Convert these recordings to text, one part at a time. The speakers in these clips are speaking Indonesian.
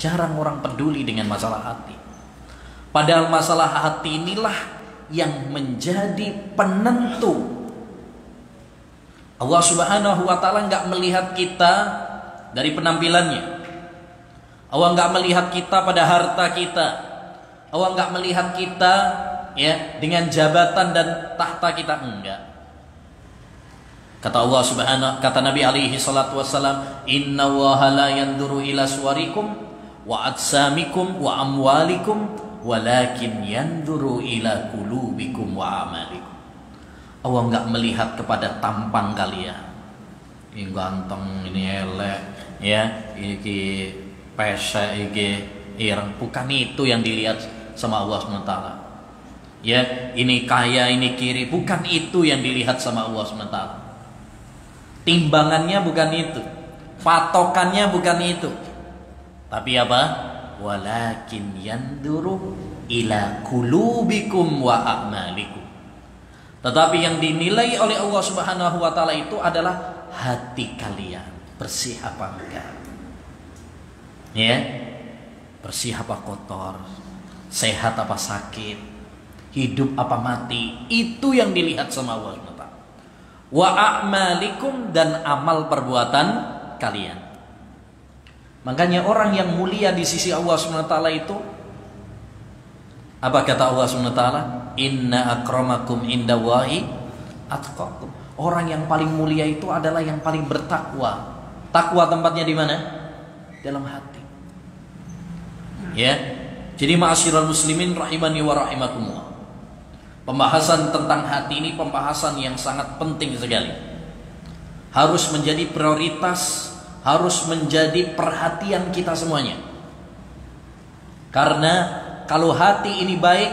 Jarang orang peduli dengan masalah hati. Padahal masalah hati inilah yang menjadi penentu. Allah Subhanahu wa ta'ala nggak melihat kita dari penampilannya. Allah nggak melihat kita pada harta kita. Allah nggak melihat kita ya dengan jabatan dan tahta kita, enggak. Kata Allah Subhanahu, kata Nabi alaihi salatu wassalam, "Inna Allaha la yanzuru ila suwarikum wa ajsamikum wa amwalikum walakin yanzuru ila qulubikum wa amalikum." Allah enggak melihat kepada tampang kalian. Ini ganteng, ini elek, ya, ini pesek, ini ireng. Bukan itu yang dilihat sama Allah SWT. Ya, ini kaya, ini kiri. Bukan itu yang dilihat sama Allah SWT. Timbangannya bukan itu, patokannya bukan itu. Tapi apa? Walakin yanduru ila qulubikum wa a'malikum. Tetapi yang dinilai oleh Allah Subhanahu wa ta'ala itu adalah hati kalian. Bersih apa enggak? Ya, bersih apa kotor? Sehat apa sakit? Hidup apa mati? Itu yang dilihat sama Allah SWT. Wa a'malikum, dan amal perbuatan kalian. Makanya orang yang mulia di sisi Allah SWT itu, apa kata Allah SWT? Inna akramakum indallahi atqakum. Orang yang paling mulia itu adalah yang paling bertakwa. Takwa tempatnya di mana? Dalam hati. Ya. Jadi ma'asyiral muslimin rahimani wa rahimakumullah. Pembahasan tentang hati ini pembahasan yang sangat penting sekali. Harus menjadi prioritas, harus menjadi perhatian kita semuanya. Karena kalau hati ini baik,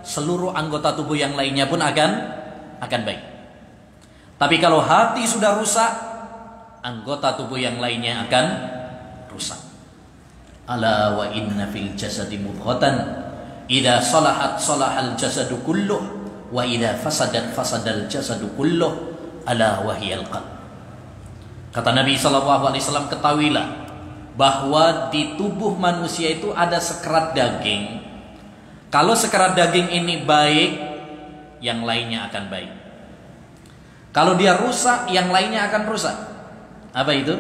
seluruh anggota tubuh yang lainnya pun akan baik. Tapi kalau hati sudah rusak, anggota tubuh yang lainnya akan rusak. Ala wa inna fil jasadi mudghatan idza salahat salahal jasadu kulluh wa idza fasadat fasadal jasadu kulluh ala wahiyal qalb. Kata Nabi sallallahu alaihi wasallam, ketahuilah bahwa di tubuh manusia itu ada sekerat daging. Kalau sekerat daging ini baik, yang lainnya akan baik. Kalau dia rusak, yang lainnya akan rusak. Apa itu?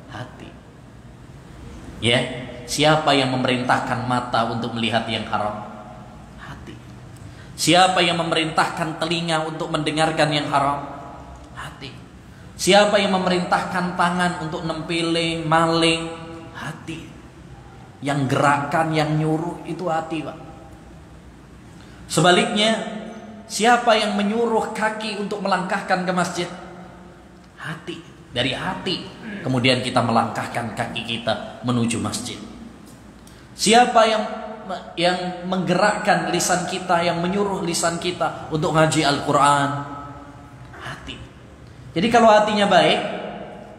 Hati. Ya, siapa yang memerintahkan mata untuk melihat yang haram? Hati. Siapa yang memerintahkan telinga untuk mendengarkan yang haram? Hati. Siapa yang memerintahkan tangan untuk nempeleng, maling? Hati. Yang gerakan, yang nyuruh itu hati, Pak. Sebaliknya, siapa yang menyuruh kaki untuk melangkahkan ke masjid? Hati. Dari hati kemudian kita melangkahkan kaki kita menuju masjid. Siapa yang menggerakkan lisan kita, yang menyuruh lisan kita untuk ngaji Al-Quran? Hati. Jadi kalau hatinya baik,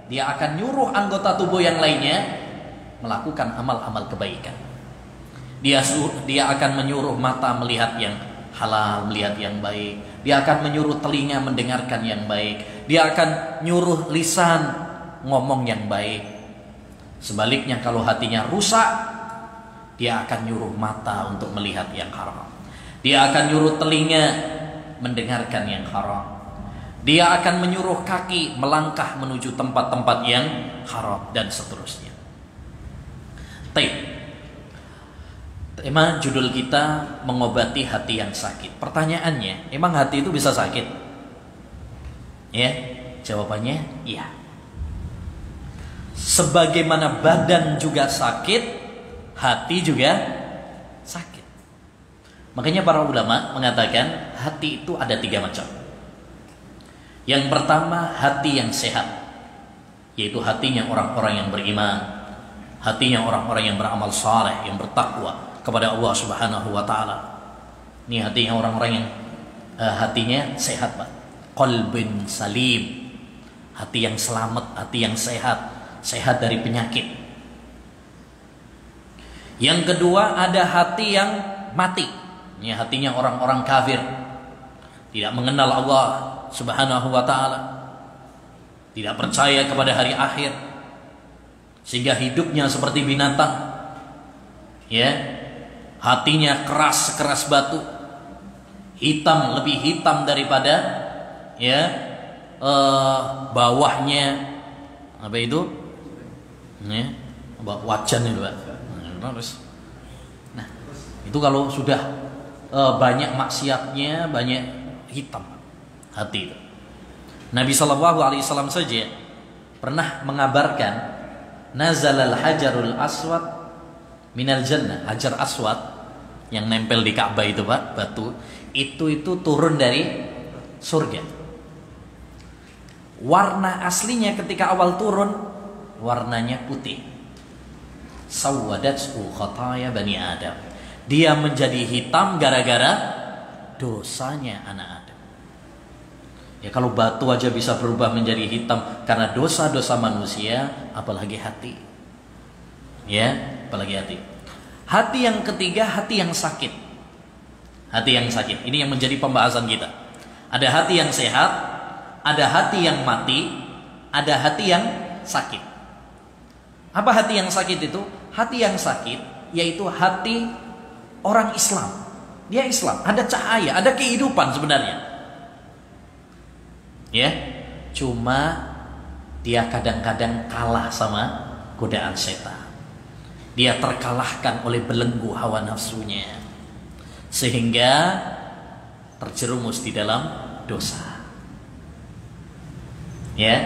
dia akan nyuruh anggota tubuh yang lainnya melakukan amal-amal kebaikan. Dia akan menyuruh mata melihat yang halal, melihat yang baik. Dia akan menyuruh telinga mendengarkan yang baik. Dia akan nyuruh lisan ngomong yang baik. Sebaliknya kalau hatinya rusak, dia akan nyuruh mata untuk melihat yang haram. Dia akan nyuruh telinga mendengarkan yang haram. Dia akan menyuruh kaki melangkah menuju tempat-tempat yang haram dan seterusnya. Tema judul kita mengobati hati yang sakit. Pertanyaannya, emang hati itu bisa sakit? Ya, jawabannya iya. Sebagaimana badan juga sakit, hati juga sakit. Makanya para ulama mengatakan hati itu ada 3 macam. Yang pertama, hati yang sehat, yaitu hatinya orang-orang yang beriman, hatinya orang-orang yang beramal saleh, yang bertakwa kepada Allah Subhanahu wa ta'ala. Ini hatinya orang-orang yang hatinya sehat, Pak. Qalbin salim, hati yang selamat, hati yang sehat, sehat dari penyakit. Yang kedua, ada hati yang mati. Ini hatinya orang-orang kafir, tidak mengenal Allah Subhanahu wa ta'ala, tidak percaya kepada hari akhir, sehingga hidupnya seperti binatang. Ya, hatinya keras sekeras batu, hitam, lebih hitam daripada ya bawahnya apa itu? Ya, wajan itu, Pak. Nah, itu kalau sudah banyak maksiatnya, banyak hitam hati itu. Nabi Shallallahu Alaihi Wasallam saja pernah mengabarkan, nazalal hajarul aswad minal jannah. Hajar aswad yang nempel di Ka'bah itu, Pak, batu itu turun dari surga. Warna aslinya ketika awal turun warnanya putih. Sawadatsu khataya bani Adam. Dia menjadi hitam gara-gara dosanya anak Adam. Ya, kalau batu aja bisa berubah menjadi hitam karena dosa-dosa manusia, apalagi hati. Ya, apalagi hati. Hati yang ketiga, hati yang sakit. Hati yang sakit. Ini yang menjadi pembahasan kita. Ada hati yang sehat, ada hati yang mati, ada hati yang sakit. Apa hati yang sakit itu? Hati yang sakit yaitu hati orang Islam. Dia Islam, ada cahaya, ada kehidupan sebenarnya. Ya, cuma dia kadang-kadang kalah sama godaan setan. Dia terkalahkan oleh belenggu hawa nafsunya, sehingga terjerumus di dalam dosa. Ya,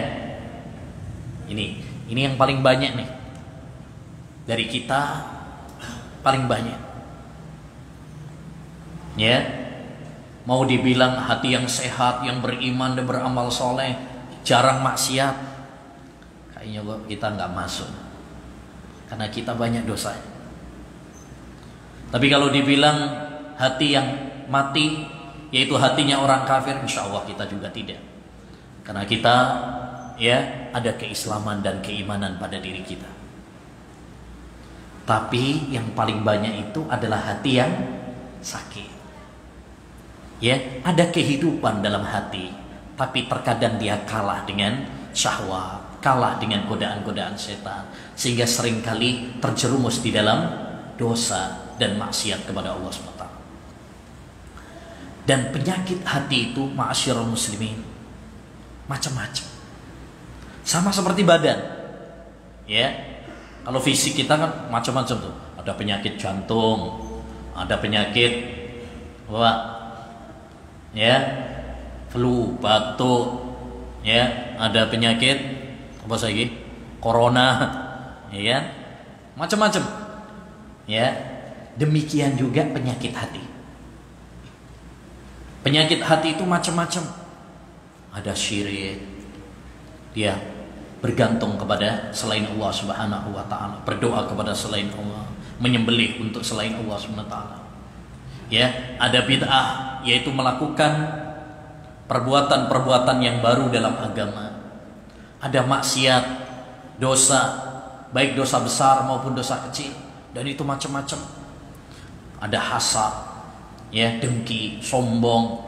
ini yang paling banyak nih dari kita, paling banyak. Ya, mau dibilang hati yang sehat, yang beriman dan beramal soleh, jarang maksiat, kayaknya kita nggak masuk, karena kita banyak dosanya. Tapi kalau dibilang hati yang mati, yaitu hatinya orang kafir, insya Allah kita juga tidak, karena kita ya ada keislaman dan keimanan pada diri kita. Tapi yang paling banyak itu adalah hati yang sakit. Ya, ada kehidupan dalam hati, tapi terkadang dia kalah dengan syahwat, kalah dengan godaan-godaan setan, sehingga seringkali terjerumus di dalam dosa dan maksiat kepada Allah SWT. Dan penyakit hati itu, ma'asyiral muslimin, macam-macam. Sama seperti badan. Ya, kalau fisik kita kan macam-macam tuh. Ada penyakit jantung, ada penyakit ya flu, batuk, ya ada penyakit apa lagi, corona, ya kan, macam-macam. Ya, demikian juga penyakit hati. Penyakit hati itu macam-macam. Ada syirik, dia bergantung kepada selain Allah Subhanahu wa taala, berdoa kepada selain Allah, menyembelih untuk selain Allah Subhanahu wa taala. Ya, ada bid'ah, yaitu melakukan perbuatan-perbuatan yang baru dalam agama. Ada maksiat, dosa, baik dosa besar maupun dosa kecil, dan itu macam-macam. Ada hasad, ya, dengki, sombong,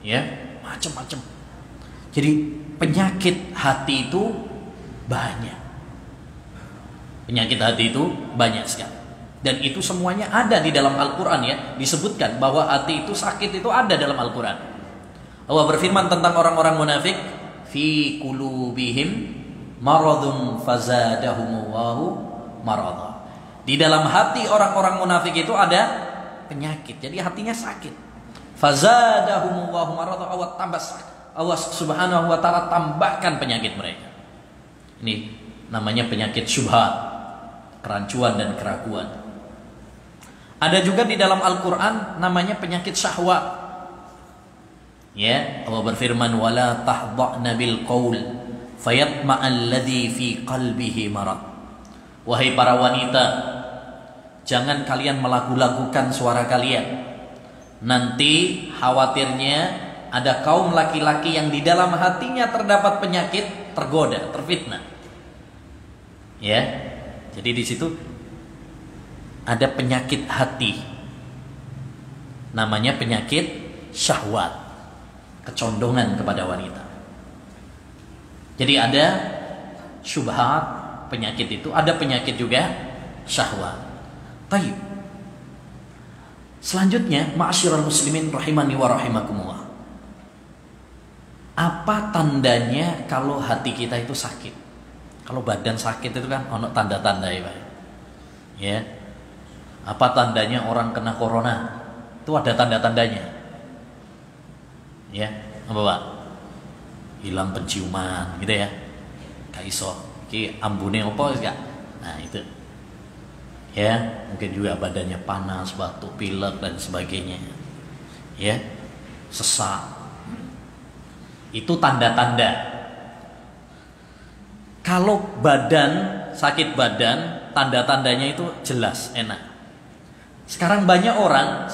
ya, macam-macam. Jadi penyakit hati itu banyak. Penyakit hati itu banyak sekali. Dan itu semuanya ada di dalam Al-Quran, ya. Disebutkan bahwa hati itu sakit, itu ada dalam Al-Quran. Allah berfirman tentang orang-orang munafik, fi qulubihim maradun fazadahumullahu marada. Di dalam hati orang-orang munafik itu ada penyakit. Jadi hatinya sakit. Fazadahumullahu marada, Allah tambah sakit. Allah Subhanahu wa taala tambahkan penyakit mereka. Ini namanya penyakit syubhat, kerancuan dan keraguan. Ada juga di dalam Al-Quran namanya penyakit syahwat. Ya, Allah berfirman, wala tahdha'na bil qaul fayatma'al ladzi fi qalbihi marad. Wahai para wanita, jangan kalian melagu-lagukan suara kalian. Nanti khawatirnya ada kaum laki-laki yang di dalam hatinya terdapat penyakit, tergoda, terfitnah. Ya, jadi di situ ada penyakit hati, namanya penyakit syahwat, kecondongan kepada wanita. Jadi ada syubhat, penyakit itu, ada penyakit juga syahwat. Baik. Selanjutnya, ma'asyiral muslimin rahimani wa rahimakumullah. Apa tandanya kalau hati kita itu sakit? Kalau badan sakit itu kan ono tanda-tanda ya, Pak. Ya. Apa tandanya orang kena corona? Itu ada tanda-tandanya. Ya, apa Pak? Hilang penciuman gitu ya. Gak iso. Iki ambune apa gak? Nah, itu. Ya, mungkin juga badannya panas, batuk, pilek dan sebagainya. Ya. Sesak. Itu tanda-tanda. Kalau badan, sakit badan, tanda-tandanya itu jelas, enak. Sekarang banyak orang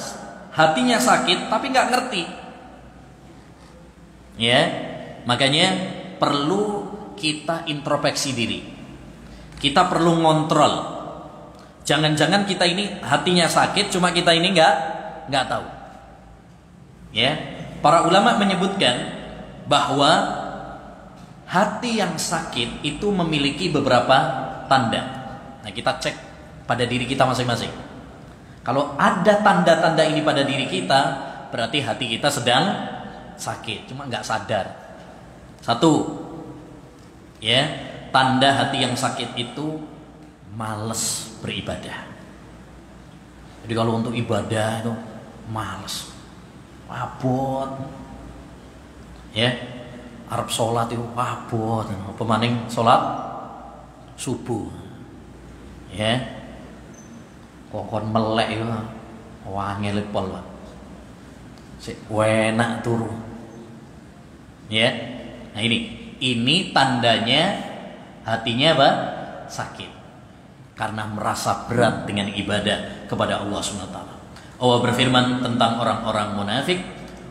hatinya sakit tapi nggak ngerti. Ya, makanya perlu kita introspeksi diri. Kita perlu ngontrol. Jangan-jangan kita ini hatinya sakit, cuma kita ini nggak tahu. Ya, para ulama menyebutkan bahwa hati yang sakit itu memiliki beberapa tanda. Nah, kita cek pada diri kita masing-masing. Kalau ada tanda-tanda ini pada diri kita, berarti hati kita sedang sakit, cuma nggak sadar. Satu, ya, tanda hati yang sakit itu malas beribadah. Jadi kalau untuk ibadah itu malas, abot. Ya, Arab sholat itu abot, pemaning sholat subuh. Ya, kokon melek itu wangi lepol Pak. Sik enak turu. Ya. Nah, ini tandanya hatinya apa? Sakit. Karena merasa berat dengan ibadah kepada Allah SWT. Allah berfirman tentang orang-orang munafik,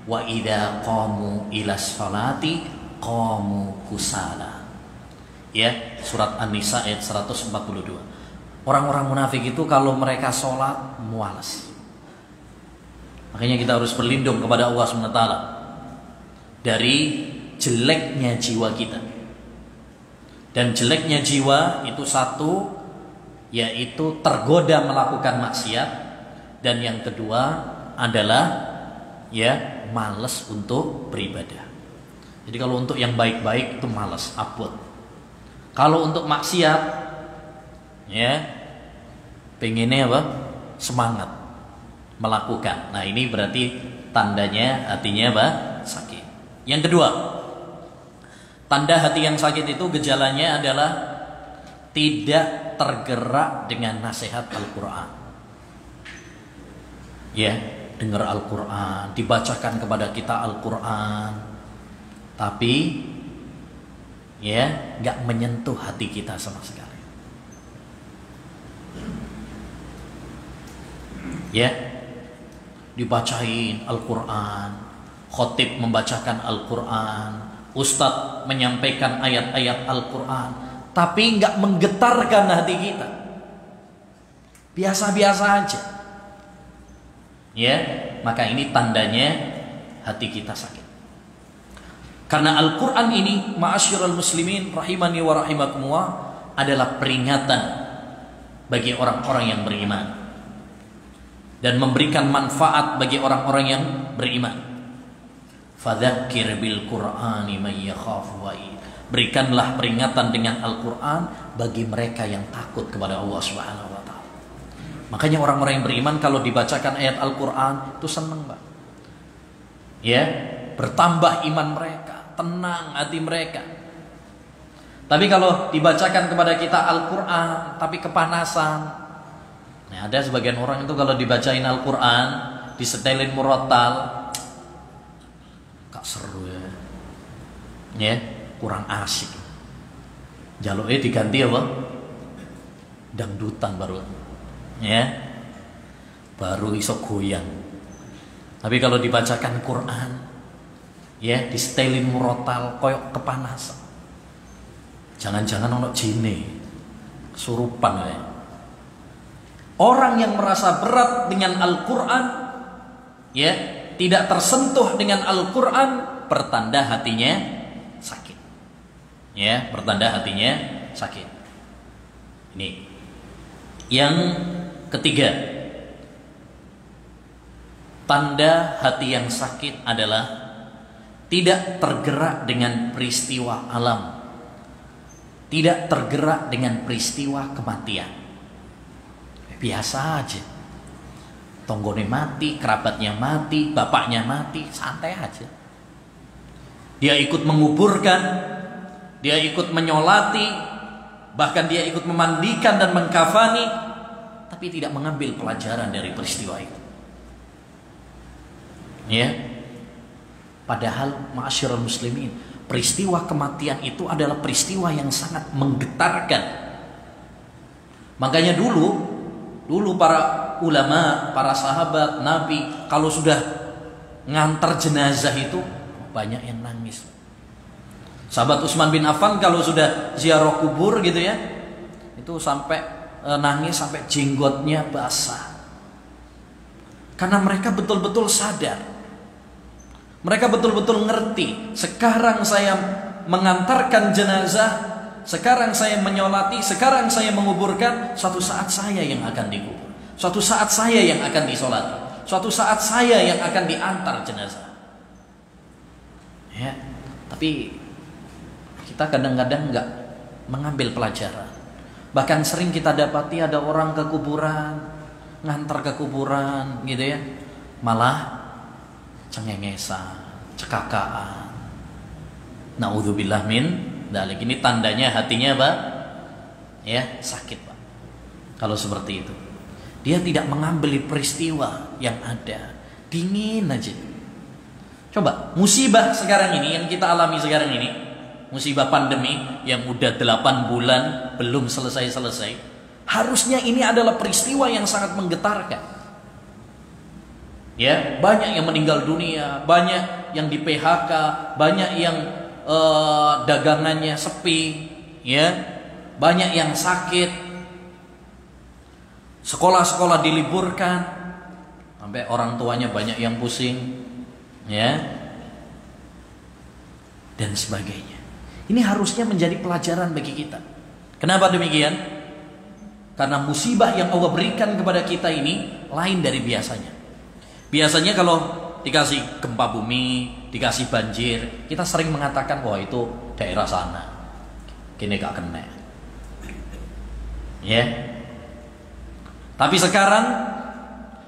wa idza qamu ila sholati qamu kusala. Ya, surat An-Nisa ayat 142. Orang-orang munafik itu kalau mereka sholat malas. Makanya kita harus berlindung kepada Allah SWT dari jeleknya jiwa kita. Dan jeleknya jiwa itu satu, yaitu tergoda melakukan maksiat, dan yang kedua adalah ya malas untuk beribadah. Jadi kalau untuk yang baik-baik itu malas, abot. Kalau untuk maksiat, ya pengennya apa? Semangat melakukan. Nah, ini berarti tandanya hatinya apa? Sakit. Yang kedua, tanda hati yang sakit itu gejalanya adalah tidak tergerak dengan nasihat Al-Quran. Ya, dengar Al-Quran, dibacakan kepada kita Al-Quran, tapi ya nggak menyentuh hati kita sama sekali. Ya, dibacain Al-Quran, khotib membacakan Al-Quran, ustadz menyampaikan ayat-ayat Al-Quran, tapi nggak menggetarkan hati kita, biasa-biasa aja. Ya, maka ini tandanya hati kita sakit. Karena Al-Quran ini, ma'asyiral muslimin rahimani wa rahimakumullah, adalah peringatan bagi orang-orang yang beriman dan memberikan manfaat bagi orang-orang yang beriman. Fadzakir bil Qur'ani may yakhafu wa'id. Berikanlah peringatan dengan Al-Quran bagi mereka yang takut kepada Allah Subhanahu wa taala. Makanya orang-orang yang beriman kalau dibacakan ayat Al-Quran itu senang, Pak. Ya, bertambah iman mereka, tenang hati mereka. Tapi kalau dibacakan kepada kita Al-Quran tapi kepanasan. Nah, ada sebagian orang itu kalau dibacain Al-Quran, disetelin murattal, gak seru ya. Ya, kurang asik. Jaluknya diganti apa? Dangdutan baru. Ya. Baru iso goyang. Tapi kalau dibacakan Quran, ya, disetelin murattal koyok kepanasan. Jangan-jangan ono jine kesurupan ya. Orang yang merasa berat dengan Al-Quran, ya, tidak tersentuh dengan Al-Quran, pertanda hatinya sakit. Ya, pertanda hatinya sakit. Ini. Yang ketiga, tanda hati yang sakit adalah tidak tergerak dengan peristiwa alam, tidak tergerak dengan peristiwa kematian. Biasa aja, tonggone mati, kerabatnya mati, bapaknya mati, santai aja. Dia ikut menguburkan, dia ikut menyolati, bahkan dia ikut memandikan dan mengkafani, tapi tidak mengambil pelajaran dari peristiwa itu. Ya, padahal ma'asyiral muslimin, peristiwa kematian itu adalah peristiwa yang sangat menggetarkan. Makanya dulu para ulama, para sahabat Nabi, kalau sudah ngantar jenazah itu banyak yang nangis. Sahabat Utsman bin Affan kalau sudah ziarah kubur gitu ya, itu sampai nangis sampai jenggotnya basah. Karena mereka betul-betul sadar. Mereka betul-betul ngerti, sekarang saya mengantarkan jenazah, sekarang saya menyolati, sekarang saya menguburkan, suatu saat saya yang akan dikubur, suatu saat saya yang akan disolati, suatu saat saya yang akan diantar jenazah. Ya, tapi kita kadang-kadang nggak mengambil pelajaran. Bahkan sering kita dapati ada orang ke kuburan, ngantar ke kuburan gitu ya, malah cengengesan, cekakaan. Naudzubillah min dzalik. Ini tandanya hatinya apa? Ya, sakit, Pak. Kalau seperti itu, dia tidak mengambil peristiwa yang ada, dingin aja. Coba musibah sekarang ini yang kita alami sekarang ini, musibah pandemi yang udah 8 bulan belum selesai-selesai, harusnya ini adalah peristiwa yang sangat menggetarkan. Ya, banyak yang meninggal dunia, banyak yang di PHK, banyak yang dagangannya sepi, ya, banyak yang sakit, sekolah-sekolah diliburkan, sampai orang tuanya banyak yang pusing, ya, dan sebagainya. Ini harusnya menjadi pelajaran bagi kita. Kenapa demikian? Karena musibah yang Allah berikan kepada kita ini lain dari biasanya. Biasanya kalau dikasih gempa bumi, dikasih banjir, kita sering mengatakan, wah itu daerah sana, gini gak kena. Ya. Tapi sekarang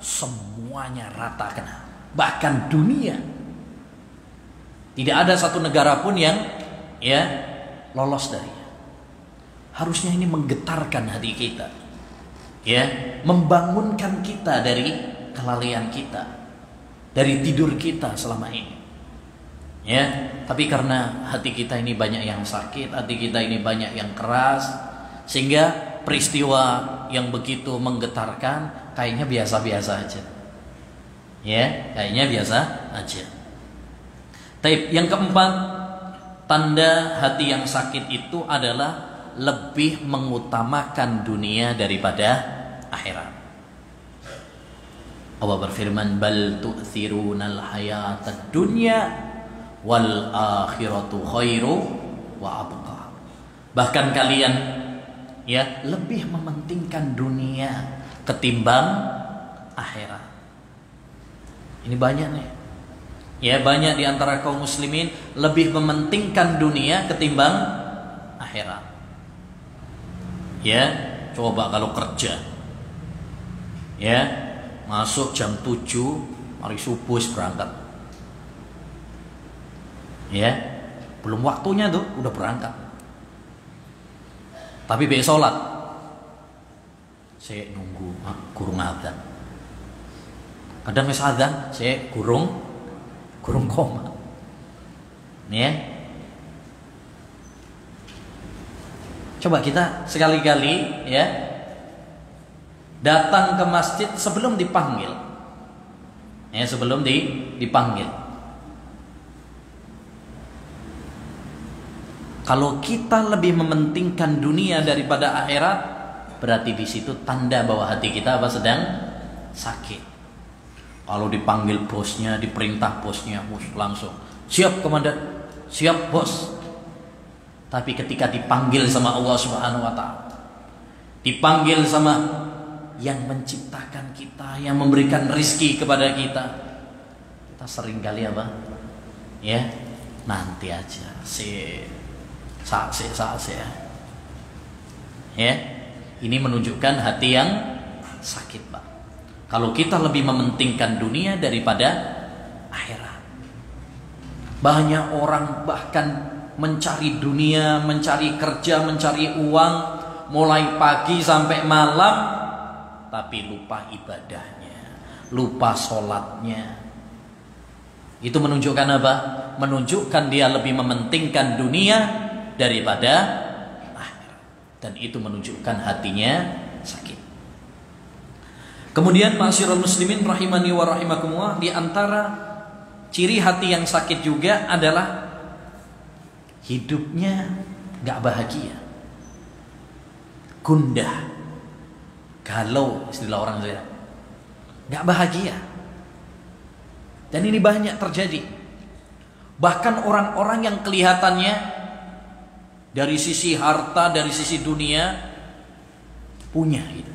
semuanya rata kena, bahkan dunia. Tidak ada satu negara pun yang ya lolos darinya. Harusnya ini menggetarkan hati kita, ya, membangunkan kita dari kelalaian kita, dari tidur kita selama ini, ya. Tapi karena hati kita ini banyak yang sakit, hati kita ini banyak yang keras, sehingga peristiwa yang begitu menggetarkan kayaknya biasa-biasa aja, ya, kayaknya biasa aja. Tapi yang keempat, tanda hati yang sakit itu adalah lebih mengutamakan dunia daripada akhirat. Allah berfirman, bal tu'thirunal hayatad dunya wal akhiratu khairu wa abqa. Bahkan kalian ya lebih mementingkan dunia ketimbang akhirat. Ini banyak nih. Ya, banyak di antara kaum muslimin lebih mementingkan dunia ketimbang akhirat. Ya, coba kalau kerja, ya, masuk jam 7, hari subuh berangkat. Ya, belum waktunya tuh udah berangkat. Tapi besok sholat, saya nunggu gurung adzan. Kadang wis adzan, saya gurung koma. Nih ya. Coba kita sekali-kali ya datang ke masjid sebelum dipanggil. Ya, sebelum dipanggil. Kalau kita lebih mementingkan dunia daripada akhirat, berarti di situ tanda bahwa hati kita apa sedang sakit. Kalau dipanggil bosnya, diperintah bosnya, langsung siap komandan, siap bos. Tapi ketika dipanggil sama Allah Subhanahu wa taala, dipanggil sama yang menciptakan kita, yang memberikan rizki kepada kita. Kita sering kali apa? Ya, nanti aja ya. Ini menunjukkan hati yang sakit, Pak. Kalau kita lebih mementingkan dunia daripada akhirat. Banyak orang bahkan mencari dunia, mencari kerja, mencari uang mulai pagi sampai malam, tapi lupa ibadahnya, lupa sholatnya. Itu menunjukkan apa? Menunjukkan dia lebih mementingkan dunia daripada akhirat. Dan itu menunjukkan hatinya sakit. Kemudian ma'asyiral muslimin rahimani wa rahimakumullah, di antara ciri hati yang sakit juga adalah hidupnya gak bahagia, gundah, galau, istilah orang saya, gak bahagia. Dan ini banyak terjadi. Bahkan orang-orang yang kelihatannya dari sisi harta, dari sisi dunia punya gitu.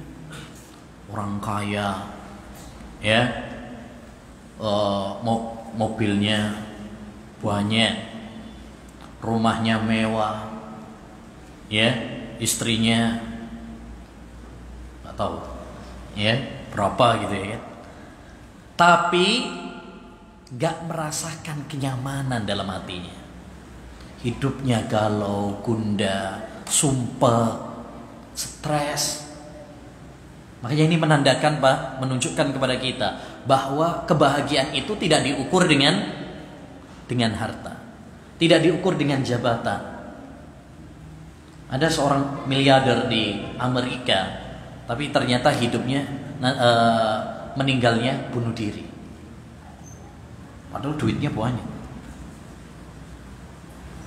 Orang kaya, ya, mobilnya banyak, rumahnya mewah, ya, istrinya nggak tahu, ya, berapa gitu ya. Tapi nggak merasakan kenyamanan dalam hatinya. Hidupnya galau, gundah, sumpah, stres. Makanya ini menandakan, Pak, menunjukkan kepada kita bahwa kebahagiaan itu tidak diukur dengan harta, tidak diukur dengan jabatan. Ada seorang miliarder di Amerika, tapi ternyata hidupnya meninggalnya bunuh diri. Padahal duitnya banyak,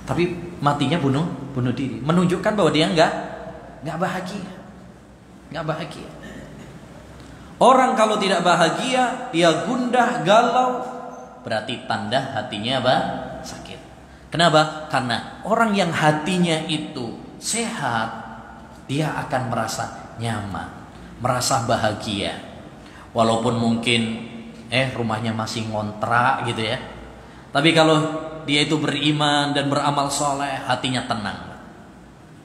tapi matinya bunuh diri. Menunjukkan bahwa dia nggak bahagia, nggak bahagia. Orang kalau tidak bahagia, dia gundah, galau, berarti tanda hatinya apa? Sakit. Kenapa? Karena orang yang hatinya itu sehat, dia akan merasa nyaman, merasa bahagia. Walaupun mungkin rumahnya masih ngontrak gitu ya. Tapi kalau dia itu beriman dan beramal soleh, hatinya tenang.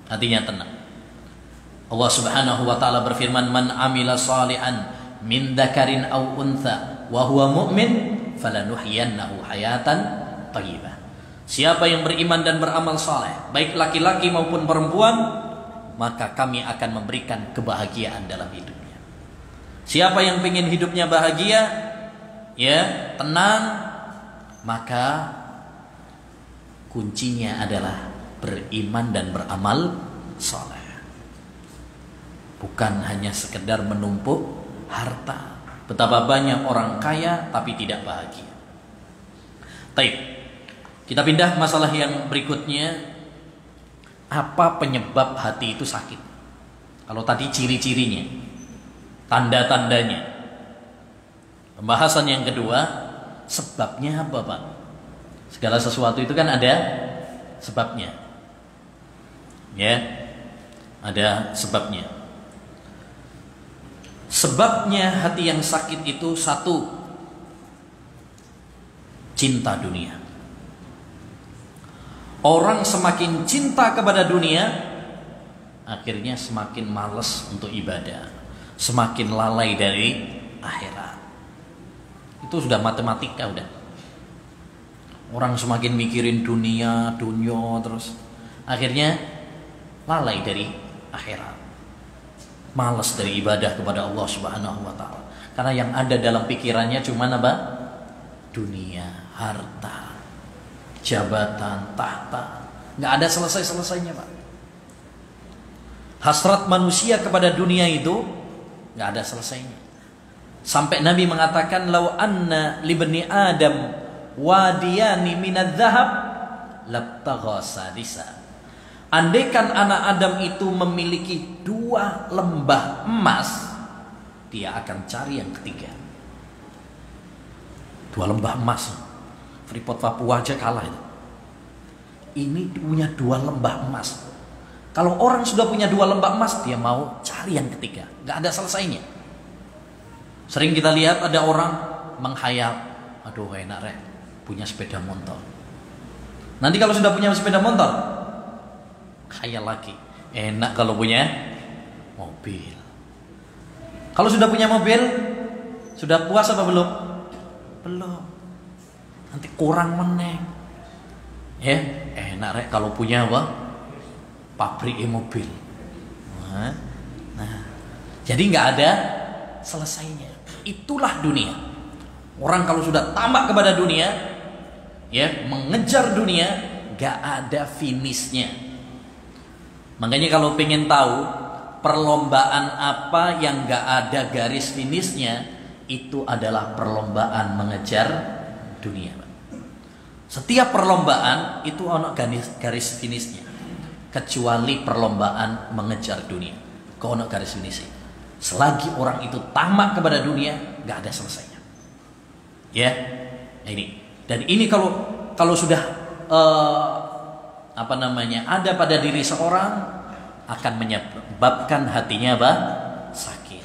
Hatinya tenang. Allah Subhanahu wa taala berfirman, "Man amila shalihan min dzakarin aw untha wa huwa mu'min falanuhyiyannahu hayatan thayyibah." Siapa yang beriman dan beramal saleh, baik laki-laki maupun perempuan, maka kami akan memberikan kebahagiaan dalam hidupnya. Siapa yang ingin hidupnya bahagia, ya, tenang, maka kuncinya adalah beriman dan beramal saleh. Bukan hanya sekedar menumpuk harta. Betapa banyak orang kaya tapi tidak bahagia. Baik, kita pindah masalah yang berikutnya. Apa penyebab hati itu sakit? Kalau tadi ciri-cirinya, tanda-tandanya. Pembahasan yang kedua, sebabnya apa, Pak? Segala sesuatu itu kan ada sebabnya. Ya, ada sebabnya. Sebabnya hati yang sakit itu satu, cinta dunia. Orang semakin cinta kepada dunia, akhirnya semakin malas untuk ibadah, semakin lalai dari akhirat. Itu sudah matematika udah. Orang semakin mikirin dunia terus, akhirnya lalai dari akhirat. Malas dari ibadah kepada Allah Subhanahu wa taala. Karena yang ada dalam pikirannya cuma apa? Dunia, harta, jabatan, tahta. Enggak ada selesai-selesainya, Pak. Hasrat manusia kepada dunia itu enggak ada selesainya. Sampai Nabi mengatakan, "Lau anna libni Adam wadiyani minadz-dzahab labtagha sadisa." Andaikan anak Adam itu memiliki 2 lembah emas, dia akan cari yang ketiga. 2 lembah emas, Freeport Papua aja kalah itu. Ini punya 2 lembah emas. Kalau orang sudah punya 2 lembah emas, dia mau cari yang ketiga, nggak ada selesainya. Sering kita lihat ada orang menghayal, aduh enak rek, punya sepeda motor. Nanti kalau sudah punya sepeda motor, khayal lagi, enak kalau punya mobil. Kalau sudah punya mobil, sudah puas apa belum? Belum. Nanti kurang meneng. Ya, enak rek kalau punya apa? Pabrik mobil. Nah, jadi nggak ada selesainya. Itulah dunia. Orang kalau sudah tamak kepada dunia, ya, mengejar dunia, nggak ada finishnya. Makanya kalau pengen tahu perlombaan apa yang nggak ada garis finishnya, itu adalah perlombaan mengejar dunia. Setiap perlombaan itu ono garis finishnya. Kecuali perlombaan mengejar dunia, kau nak garis finishnya. Selagi orang itu tamak kepada dunia, nggak ada selesainya. Ya, ini. Dan ini kalau sudah ada pada diri seorang, akan menyebabkan hatinya apa? Sakit.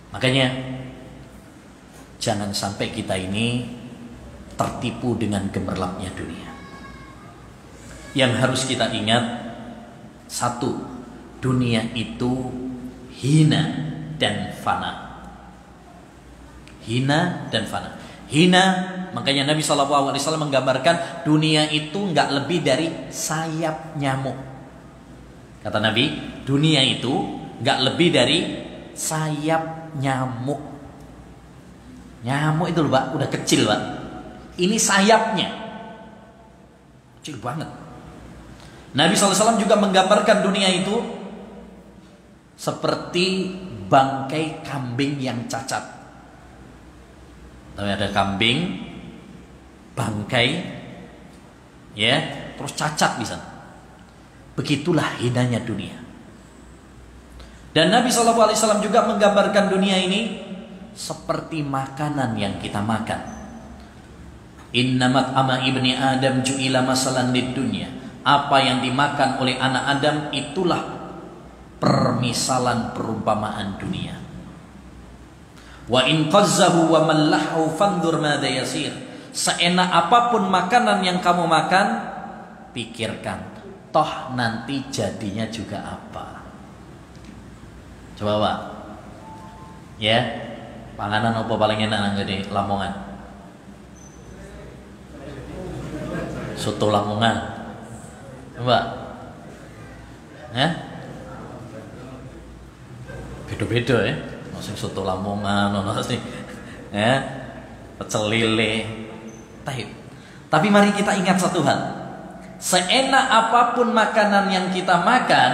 Makanya jangan sampai kita ini tertipu dengan gemerlapnya dunia. Yang harus kita ingat, satu, dunia itu hina dan fana. Hina dan fana. Hina, makanya Nabi SAW menggambarkan dunia itu nggak lebih dari sayap nyamuk. Kata Nabi, dunia itu nggak lebih dari sayap nyamuk. Nyamuk itu loh Pak, udah kecil Pak. Ini sayapnya, kecil banget. Nabi SAW juga menggambarkan dunia itu seperti bangkai kambing yang cacat. Tapi ada kambing, bangkai, ya, terus cacat di sana. Begitulah hinanya dunia. Dan Nabi SAW juga menggambarkan dunia ini seperti makanan yang kita makan. Innamat ama ibni Adam ju'ila masalan lid dunya. Apa yang dimakan oleh anak Adam itulah permisalan perumpamaan dunia. Wa in qazzahu wa mallahu fandur madza yasir. Seenak apapun makanan yang kamu makan, pikirkan, toh nanti jadinya juga apa. Coba Pak, ya, panganan apa paling enak nang di Lamongan? Soto Lamongan. Coba, ya, beda-beda ya. Masih soto Lamongan, masih, ya, pecel lele. Tapi mari kita ingat satu hal. Seenak apapun makanan yang kita makan,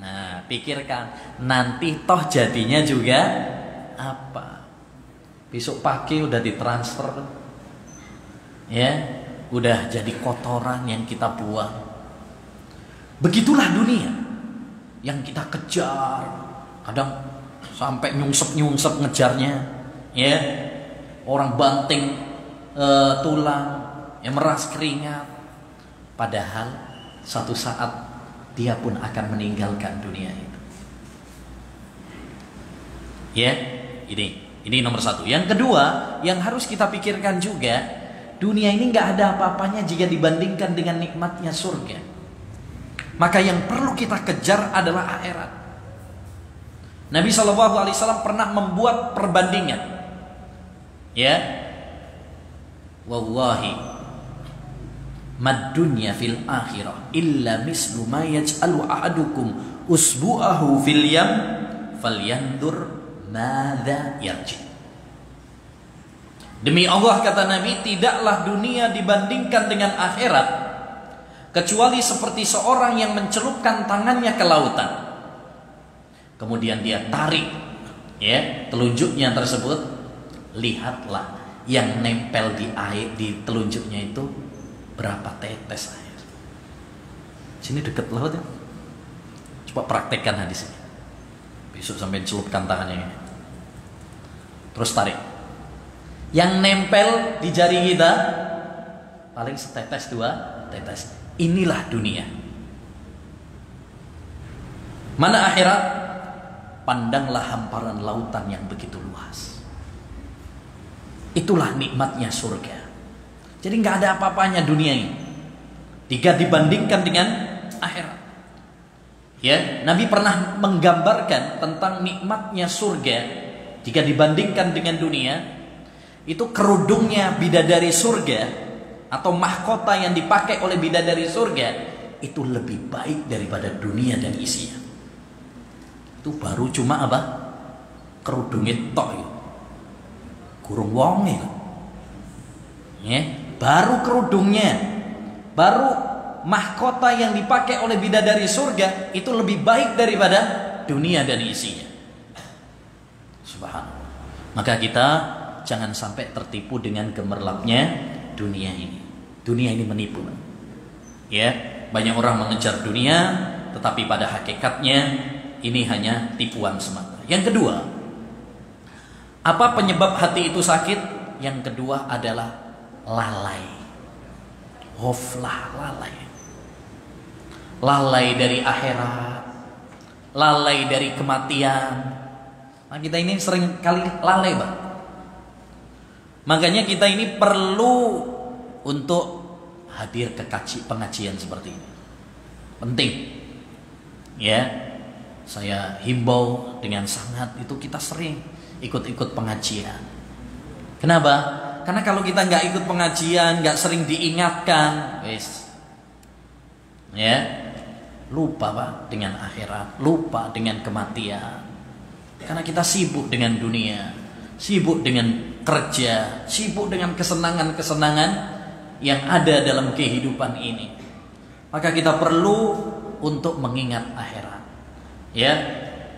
nah pikirkan, nanti toh jadinya juga apa. Besok pagi udah ditransfer, ya, udah jadi kotoran yang kita buang. Begitulah dunia yang kita kejar. Kadang sampai nyungsep ngejarnya, ya. Orang banting tulang, yang meras keringat. Padahal suatu saat dia pun akan meninggalkan dunia itu. Ya, ini nomor satu. Yang kedua, yang harus kita pikirkan juga, dunia ini nggak ada apa-apanya jika dibandingkan dengan nikmatnya surga. Maka yang perlu kita kejar adalah akhirat. Nabi SAW pernah membuat perbandingan. Ya, wallahi, mad dunya fil akhirah illa mislu ma yaj'alu ahadukum usbu'ahu fil yam falyandur madza yarji. Demi Allah, kata Nabi, tidaklah dunia dibandingkan dengan akhirat kecuali seperti seorang yang mencelupkan tangannya ke lautan. Kemudian dia tarik, ya, telunjuknya tersebut. Lihatlah yang nempel di air, di telunjuknya itu berapa tetes air. Sini dekat laut ya. Coba praktekkan hadis ini. Besok sampai celupkan tangannya. Terus tarik. Yang nempel di jari kita paling setetes, 2 tetes. Inilah dunia. Mana akhirat? Pandanglah hamparan lautan yang begitu luas. Itulah nikmatnya surga. Jadi nggak ada apa-apanya dunia ini jika dibandingkan dengan akhirat. Ya, Nabi pernah menggambarkan tentang nikmatnya surga jika dibandingkan dengan dunia. Itu kerudungnya bidadari surga atau mahkota yang dipakai oleh bidadari surga itu lebih baik daripada dunia dan isinya. Itu baru cuma apa? Kerudungnya tok ya. Kurung wonge. Ya, baru kerudungnya, baru mahkota yang dipakai oleh bidadari surga itu lebih baik daripada dunia dan isinya. Subhanallah. Maka kita jangan sampai tertipu dengan gemerlapnya dunia ini. Dunia ini menipu. Ya, banyak orang mengejar dunia, tetapi pada hakikatnya ini hanya tipuan semata. Yang kedua, apa penyebab hati itu sakit? Yang kedua adalah lalai. Ghaflah, lalai. Lalai dari akhirat, lalai dari kematian. Nah, kita ini sering kali lalai, Bang. Makanya kita ini perlu untuk hadir ke pengajian seperti ini. Penting. Ya. Saya himbau dengan sangat itu kita sering ikut-ikut pengajian. Kenapa? Karena kalau kita nggak ikut pengajian, nggak sering diingatkan, wis, ya, lupa Pak dengan akhirat, lupa dengan kematian. Karena kita sibuk dengan dunia, sibuk dengan kerja, sibuk dengan kesenangan-kesenangan yang ada dalam kehidupan ini. Maka kita perlu untuk mengingat akhirat. Ya,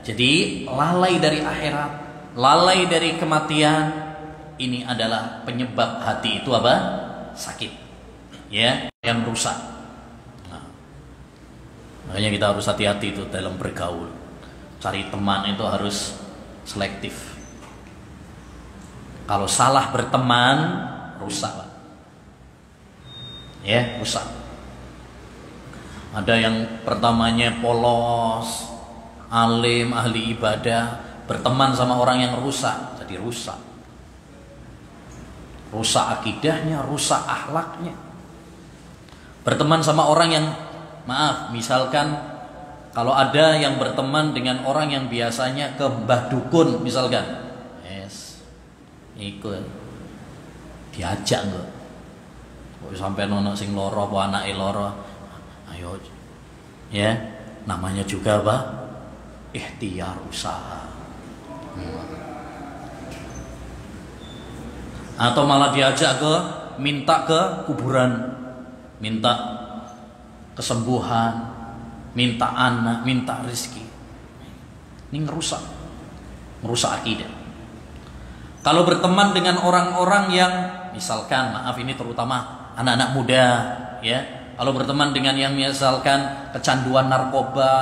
jadi lalai dari akhirat, lalai dari kematian, ini adalah penyebab hati itu apa? Sakit, ya, yang rusak. Nah, makanya kita harus hati-hati itu dalam bergaul. Cari teman itu harus selektif. Kalau salah berteman, rusak, Pak. Ya, rusak. Ada yang pertamanya polos, alim, ahli ibadah, berteman sama orang yang rusak, jadi rusak. Rusak akidahnya, rusak akhlaknya. Berteman sama orang yang, maaf, misalkan kalau ada yang berteman dengan orang yang biasanya ke mbah dukun misalkan, yes, ikut diajak enggak? Kok sampai nono sing loro apa anake loro, ayo, ya, namanya juga apa? Ikhtiar usaha. Atau malah diajak minta ke kuburan, minta kesembuhan, minta anak, minta rezeki. Ini merusak akidah. Kalau berteman dengan orang-orang yang misalkan, maaf ini terutama anak-anak muda, ya. Kalau berteman dengan yang misalkan kecanduan narkoba,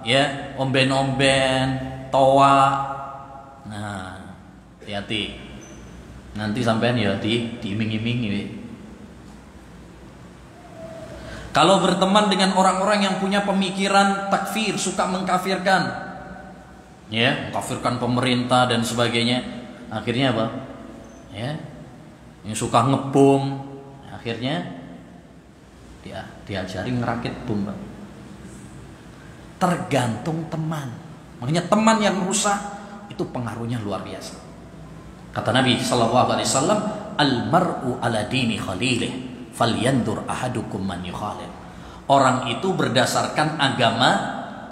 ya, omben-omben, toa, nah, hati-hati. Nanti sampean ya diiming-imingi. Kalau berteman dengan orang-orang yang punya pemikiran takfir, suka mengkafirkan, ya, mengkafirkan pemerintah dan sebagainya, akhirnya apa? Ya, yang suka ngebom, akhirnya diajari ngerakit bom. Tergantung teman. Makanya teman yang rusak itu pengaruhnya luar biasa. Kata Nabi sallallahu alaihi wasallam, "Al-mar'u ala dini khalilih, falyandur ahadukum man yukhalil." Orang itu berdasarkan agama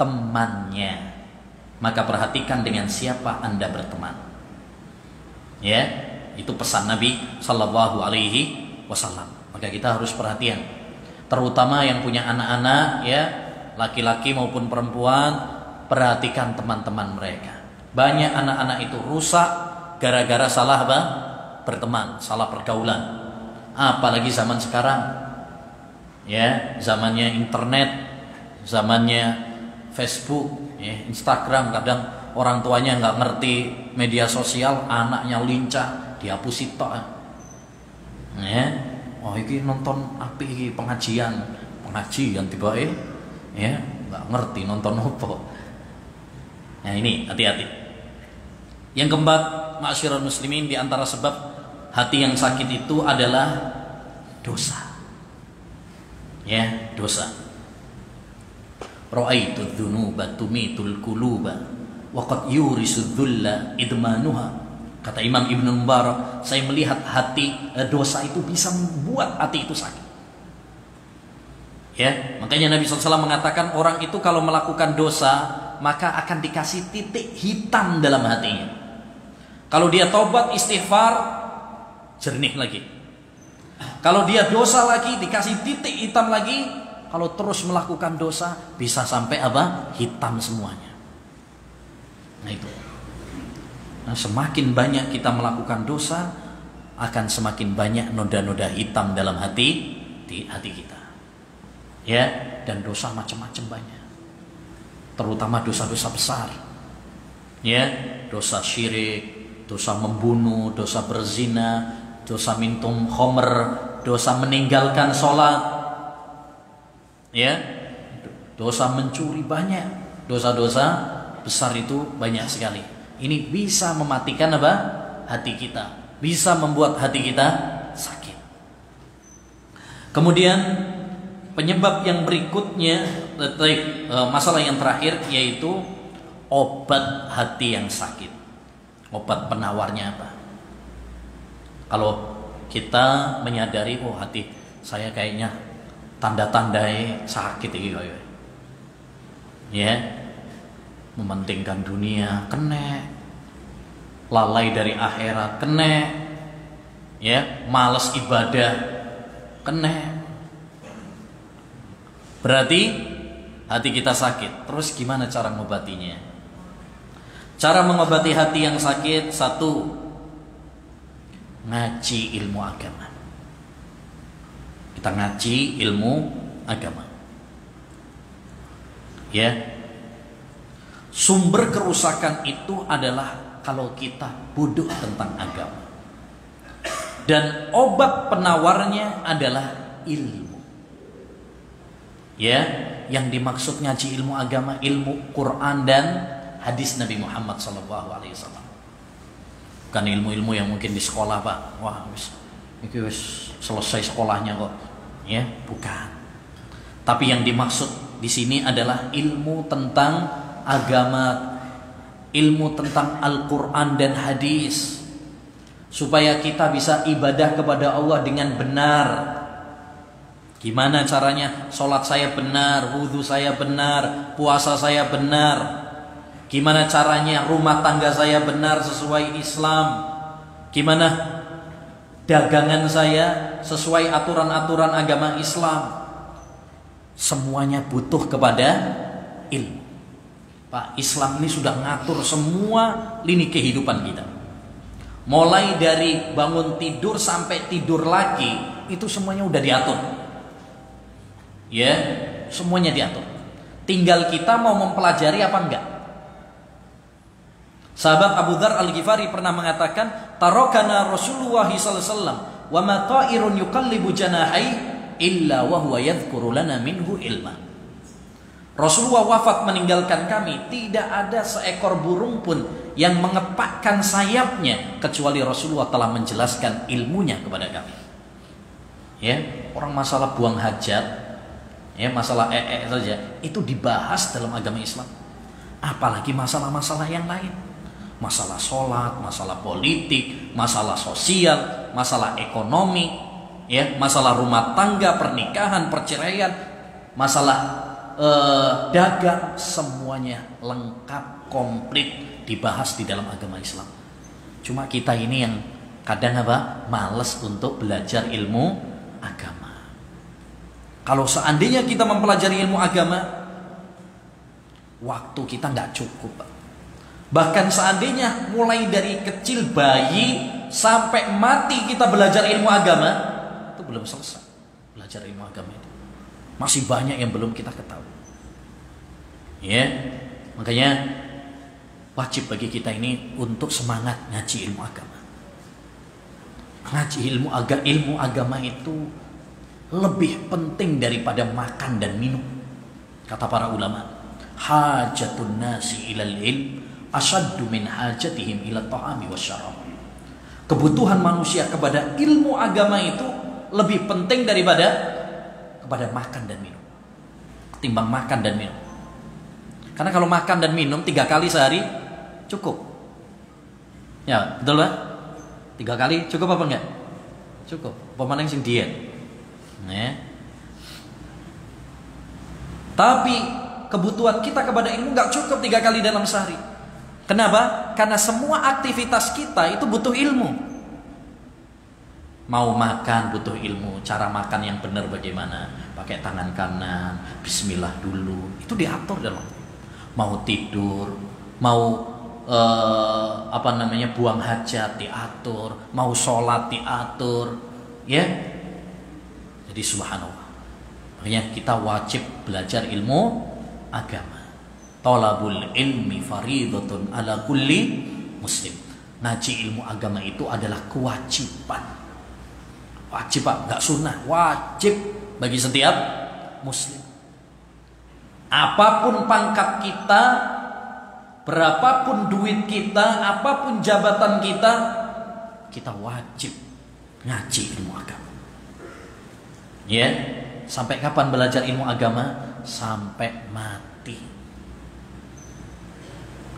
temannya. Maka perhatikan dengan siapa Anda berteman. Ya, itu pesan Nabi sallallahu alaihi wasallam. Maka kita harus perhatian, terutama yang punya anak-anak, ya, laki-laki maupun perempuan, perhatikan teman-teman mereka. Banyak anak-anak itu rusak gara-gara salah apa? Berteman, salah pergaulan. Apalagi zaman sekarang, ya, zamannya internet, zamannya Facebook, ya, Instagram. Kadang orang tuanya nggak ngerti media sosial, anaknya lincah, dihapus tok. Ya, oh ini nonton apa ini pengajian tiba ya, nggak ngerti nonton apa. Nah ini hati-hati. Yang keempat, ma'asyiral muslimin, di antara sebab hati yang sakit itu adalah dosa. Ya, dosa. Ra'aitu dzunuba tumitul quluba wa qad yurisu dzulla idmanuha. Kata Imam Ibnu Mubarak, saya melihat dosa itu bisa membuat hati itu sakit. Ya, makanya Nabi SAW mengatakan orang itu kalau melakukan dosa maka akan dikasih titik hitam dalam hatinya. Kalau dia tobat istighfar, jernih lagi. Kalau dia dosa lagi, dikasih titik hitam lagi. Kalau terus melakukan dosa, bisa sampai apa? Hitam semuanya. Nah itu. Nah, semakin banyak kita melakukan dosa, akan semakin banyak noda-noda hitam dalam hati kita. Ya, dan dosa macam-macam banyak. Terutama dosa-dosa besar. Ya, dosa syirik, dosa membunuh, dosa berzina, dosa minum khamr, dosa meninggalkan sholat, ya, dosa mencuri, banyak dosa-dosa besar itu banyak sekali. Ini bisa mematikan apa? Hati kita, bisa membuat hati kita sakit. Kemudian penyebab yang berikutnya, masalah yang terakhir, yaitu obat hati yang sakit. Obat penawarnya apa? Kalau kita menyadari, oh hati saya kayaknya tanda-tandai sakit gitu, ya, mementingkan dunia kena, lalai dari akhirat kena, ya, malas ibadah kena. Berarti hati kita sakit. Terus gimana cara mengobatinya? Cara mengobati hati yang sakit, satu, ngaji ilmu agama. Kita ngaji ilmu agama. Ya. Sumber kerusakan itu adalah kalau kita bodoh tentang agama. Dan obat penawarnya adalah ilmu. Ya, yang dimaksud ngaji ilmu agama, ilmu Quran dan hadis Nabi Muhammad SAW. Bukan ilmu-ilmu yang mungkin di sekolah, Pak. Wah, ini selesai sekolahnya kok. Ya, bukan. Tapi yang dimaksud di sini adalah ilmu tentang agama, ilmu tentang Al-Quran dan hadis, supaya kita bisa ibadah kepada Allah dengan benar. Gimana caranya? Sholat saya benar, wudhu saya benar, puasa saya benar. Gimana caranya rumah tangga saya benar sesuai Islam? Gimana dagangan saya sesuai aturan-aturan agama Islam? Semuanya butuh kepada ilmu. Pak, Islam ini sudah ngatur semua lini kehidupan kita. Mulai dari bangun tidur sampai tidur lagi, itu semuanya udah diatur. Ya, semuanya diatur. Tinggal kita mau mempelajari apa enggak. Sahabat Abu Dzar Al-Ghifari pernah mengatakan, "Tarakana Rasulullah sallallahu alaihi wasallam wa ma ta'irun yuqallibu janahi illa wa huwa yadhkuru lana minhu ilma." Rasulullah wafat meninggalkan kami, tidak ada seekor burung pun yang mengepakkan sayapnya kecuali Rasulullah telah menjelaskan ilmunya kepada kami. Ya, orang masalah buang hajat, ya, masalah saja itu dibahas dalam agama Islam. Apalagi masalah-masalah yang lain. Masalah sholat, masalah politik, masalah sosial, masalah ekonomi, ya, masalah rumah tangga, pernikahan, perceraian, masalah dagang, semuanya lengkap, komplit dibahas di dalam agama Islam. Cuma kita ini yang kadang apa? Malas untuk belajar ilmu agama. Kalau seandainya kita mempelajari ilmu agama, waktu kita nggak cukup. Bahkan seandainya mulai dari kecil bayi sampai mati kita belajar ilmu agama, itu belum selesai belajar ilmu agama itu. Masih banyak yang belum kita ketahui. Ya, makanya wajib bagi kita ini untuk semangat ngaji ilmu agama. Ngaji ilmu agama itu lebih penting daripada makan dan minum. Kata para ulama, Hajatun nasi ilal ilm asyaddu min hajatihim ila ta'ami wasyarab. Kebutuhan manusia kepada ilmu agama itu lebih penting daripada kepada makan dan minum. Ketimbang makan dan minum. Karena kalau makan dan minum 3 kali sehari cukup. Ya, betul Pak? 3 kali cukup apa enggak? Cukup. Pemenang sing diet. Ya. Tapi kebutuhan kita kepada ilmu enggak cukup 3 kali dalam sehari. Kenapa? Karena semua aktivitas kita itu butuh ilmu. Mau makan butuh ilmu. Cara makan yang benar bagaimana? Pakai tangan kanan, bismillah dulu. Itu diatur dalam. Mau tidur, mau buang hajat diatur, mau sholat diatur, ya. Jadi subhanallah. Makanya kita wajib belajar ilmu agama. Talabul ilmi faridatun ala kulli muslim. Ngaji ilmu agama itu adalah kewajiban. Wajib Pak, enggak sunnah, wajib bagi setiap muslim. Apapun pangkat kita, berapapun duit kita, apapun jabatan kita, kita wajib ngaji ilmu agama. Ya, sampai kapan belajar ilmu agama? Sampai mati.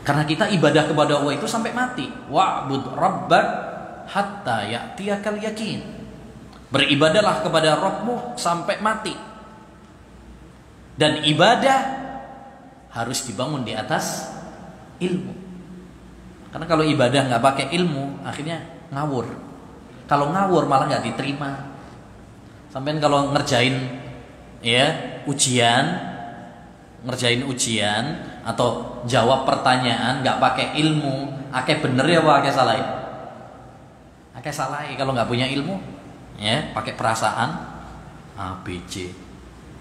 Karena kita ibadah kepada Allah itu sampai mati. Wa'bud rabbak hatta ya'tiyakal yakin. Beribadahlah kepada Rabbmu sampai mati. Dan ibadah harus dibangun di atas ilmu. Karena kalau ibadah nggak pakai ilmu, akhirnya ngawur. Kalau ngawur malah nggak diterima. Sampai kalau ngerjain ujian atau jawab pertanyaan nggak pakai ilmu, akeh bener ya Pak, akeh salah. Akeh salah kalau nggak punya ilmu, ya pakai perasaan A B C,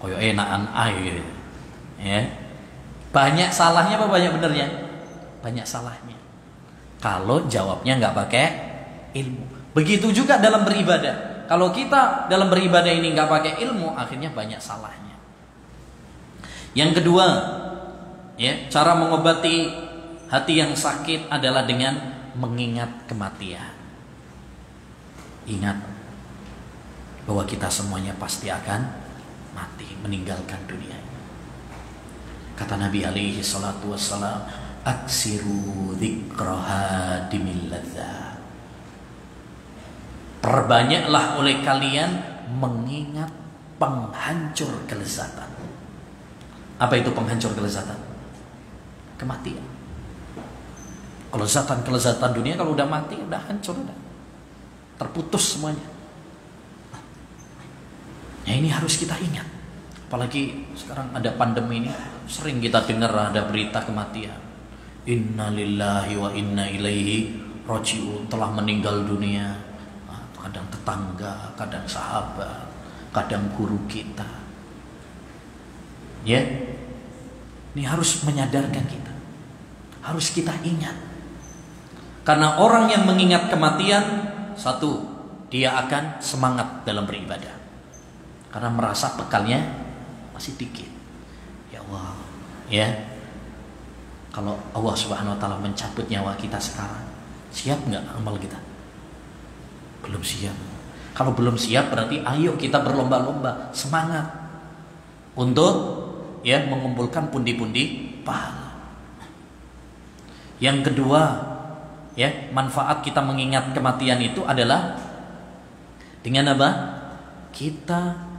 koyo enakan A gitu. Ya. Banyak salahnya apa banyak benernya? Banyak salahnya. Kalau jawabnya nggak pakai ilmu. Begitu juga dalam beribadah. Kalau kita dalam beribadah ini nggak pakai ilmu, akhirnya banyak salahnya. Yang kedua, ya, cara mengobati hati yang sakit adalah dengan mengingat kematian. Ingat bahwa kita semuanya pasti akan mati, meninggalkan dunia. Kata Nabi alaihi salatu wassalam, aksiru dzikraha dimil ladzat. Perbanyaklah oleh kalian mengingat penghancur kelezatan. Apa itu penghancur kelezatan? Kematian. Kelezatan dunia kalau udah mati udah hancur, udah terputus semuanya. Ya ini harus kita ingat. Apalagi sekarang ada pandemi ini, sering kita dengar ada berita kematian. Inna lillahi wa inna ilaihi raji'un, telah meninggal dunia. Kadang tetangga, kadang sahabat, kadang guru kita. Ya, ini harus menyadarkan kita. Harus kita ingat. Karena orang yang mengingat kematian, satu, dia akan semangat dalam beribadah. Karena merasa bekalnya masih dikit. Ya Allah, ya. Kalau Allah Subhanahu wa taala mencabut nyawa kita sekarang, siap nggak amal kita? Belum siap. Kalau belum siap berarti ayo kita berlomba-lomba, semangat untuk ya mengumpulkan pundi-pundi pahala. Yang kedua, ya, manfaat kita mengingat kematian itu adalah dengan apa? Kita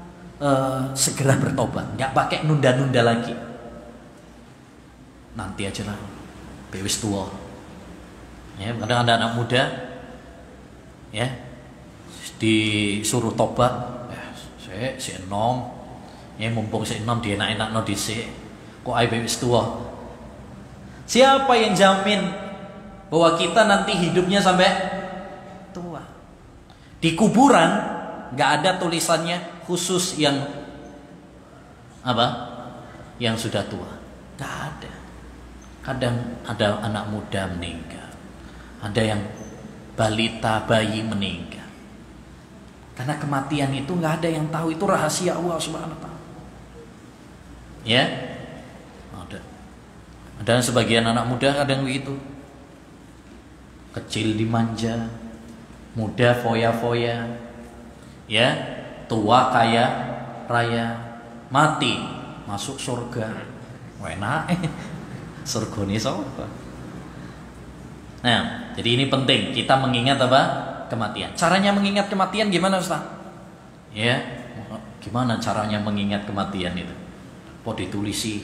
segera bertobat, nggak pakai nunda-nunda lagi. Nanti aja lah, bewis tua. Ya, kadang ada anak muda, ya, disuruh tobat, si enom, ya mumpung si enom dia enak no dhisik, kok ae bewis tua. Siapa yang jamin bahwa kita nanti hidupnya sampai tua? Di kuburan nggak ada tulisannya khusus yang apa? Yang sudah tua, nggak ada. Kadang ada anak muda meninggal, ada yang balita bayi meninggal. Karena kematian itu nggak ada yang tahu, itu rahasia Allah Subhanahu wa taala. Ya, ada. Ada sebagian anak muda kadang begitu, kecil dimanja, muda foya-foya, ya, tua kaya raya, mati masuk surga. Enak, surga ini sapa? Nah, jadi ini penting kita mengingat apa? Kematian. Caranya mengingat kematian gimana, Ustaz? Ya, gimana caranya mengingat kematian itu? Po ditulisi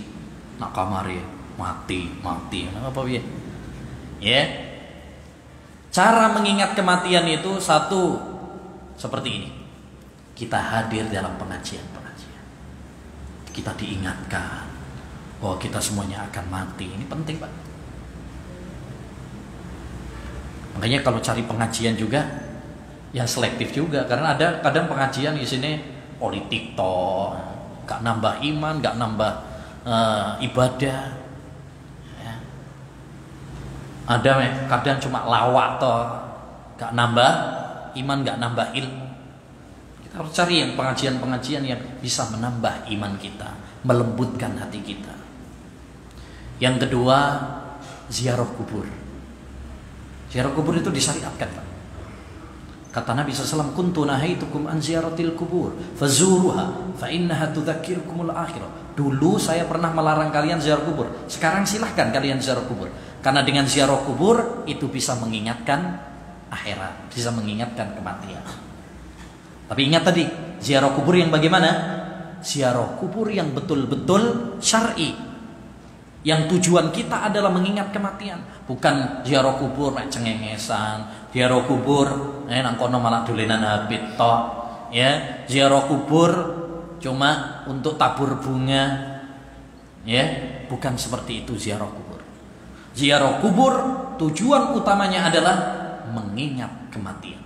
nak kamare mati, apa ya? Ya. Cara mengingat kematian itu satu seperti ini. Kita hadir dalam pengajian-pengajian. Kita diingatkan bahwa kita semuanya akan mati. Ini penting, Pak. Makanya kalau cari pengajian juga yang selektif juga, karena ada kadang pengajian di sini politik toh, gak nambah iman, gak nambah ibadah. Ya. Ada kadang cuma lawak toh, gak nambah iman, gak nambah ilmu. Kita harus cari yang pengajian-pengajian yang bisa menambah iman kita, melembutkan hati kita. Yang kedua, ziarah kubur. Ziarah kubur itu disyariatkan, Pak. Kata Nabi SAW, kuntu nahaitukum an ziyaratil kubur fazuruha fa innaha tudzakirukumul akhirah. Dulu saya pernah melarang kalian ziarah kubur. Sekarang silahkan kalian ziarah kubur. Karena dengan ziarah kubur itu bisa mengingatkan akhirat, bisa mengingatkan kematian. Tapi ingat tadi, ziarah kubur yang bagaimana? Ziarah kubur yang betul-betul syar'i. Yang tujuan kita adalah mengingat kematian, bukan ziarah kubur nek cengengesan, ziarah kubur nang kono malah dolenan habit tok, ya. Ziarah kubur cuma untuk tabur bunga, ya. Bukan seperti itu ziarah kubur. Ziarah kubur tujuan utamanya adalah mengingat kematian.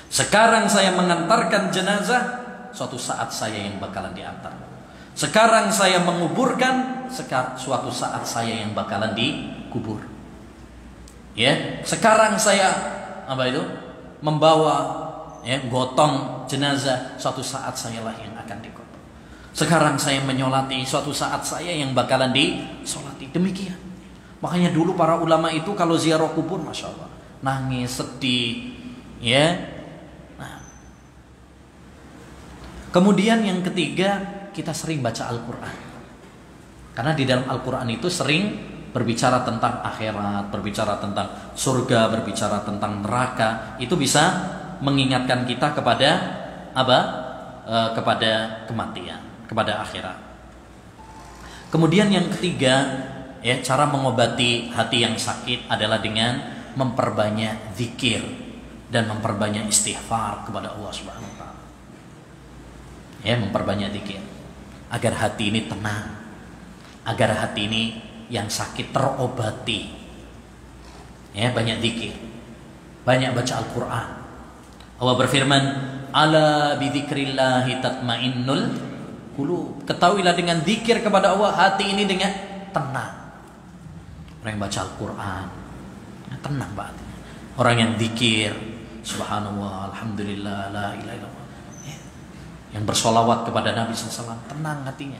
Sekarang saya mengantarkan jenazah, suatu saat saya yang bakalan diantar. Sekarang saya menguburkan, suatu saat saya yang bakalan dikubur. Ya, sekarang saya membawa gotong jenazah, suatu saat sayalah yang akan dikubur. Sekarang saya menyolati, suatu saat saya yang bakalan disolati. Demikian. Makanya dulu para ulama itu kalau ziarah kubur, masya Allah, nangis, sedih, ya. Nah. Kemudian yang ketiga, kita sering baca Al-Quran. Karena di dalam Al-Quran itu sering berbicara tentang akhirat, berbicara tentang surga, berbicara tentang neraka. Itu bisa mengingatkan kita kepada apa? Kepada kematian, kepada akhirat. Kemudian yang ketiga, ya, cara mengobati hati yang sakit adalah dengan memperbanyak zikir dan memperbanyak istighfar kepada Allah Subhanahu wa taala. Ya, memperbanyak zikir agar hati ini tenang, agar hati ini yang sakit terobati. Ya, banyak zikir, banyak baca Al-Quran. Allah berfirman, ala bidzikrillahi tatmainnul qulub. Ketahuilah dengan zikir kepada Allah hati ini dengan tenang. Orang yang baca Al-Quran tenang hatinya. Orang yang zikir, subhanallah, alhamdulillah, la ilaha illallah, yang bersolawat kepada Nabi SAW, tenang hatinya.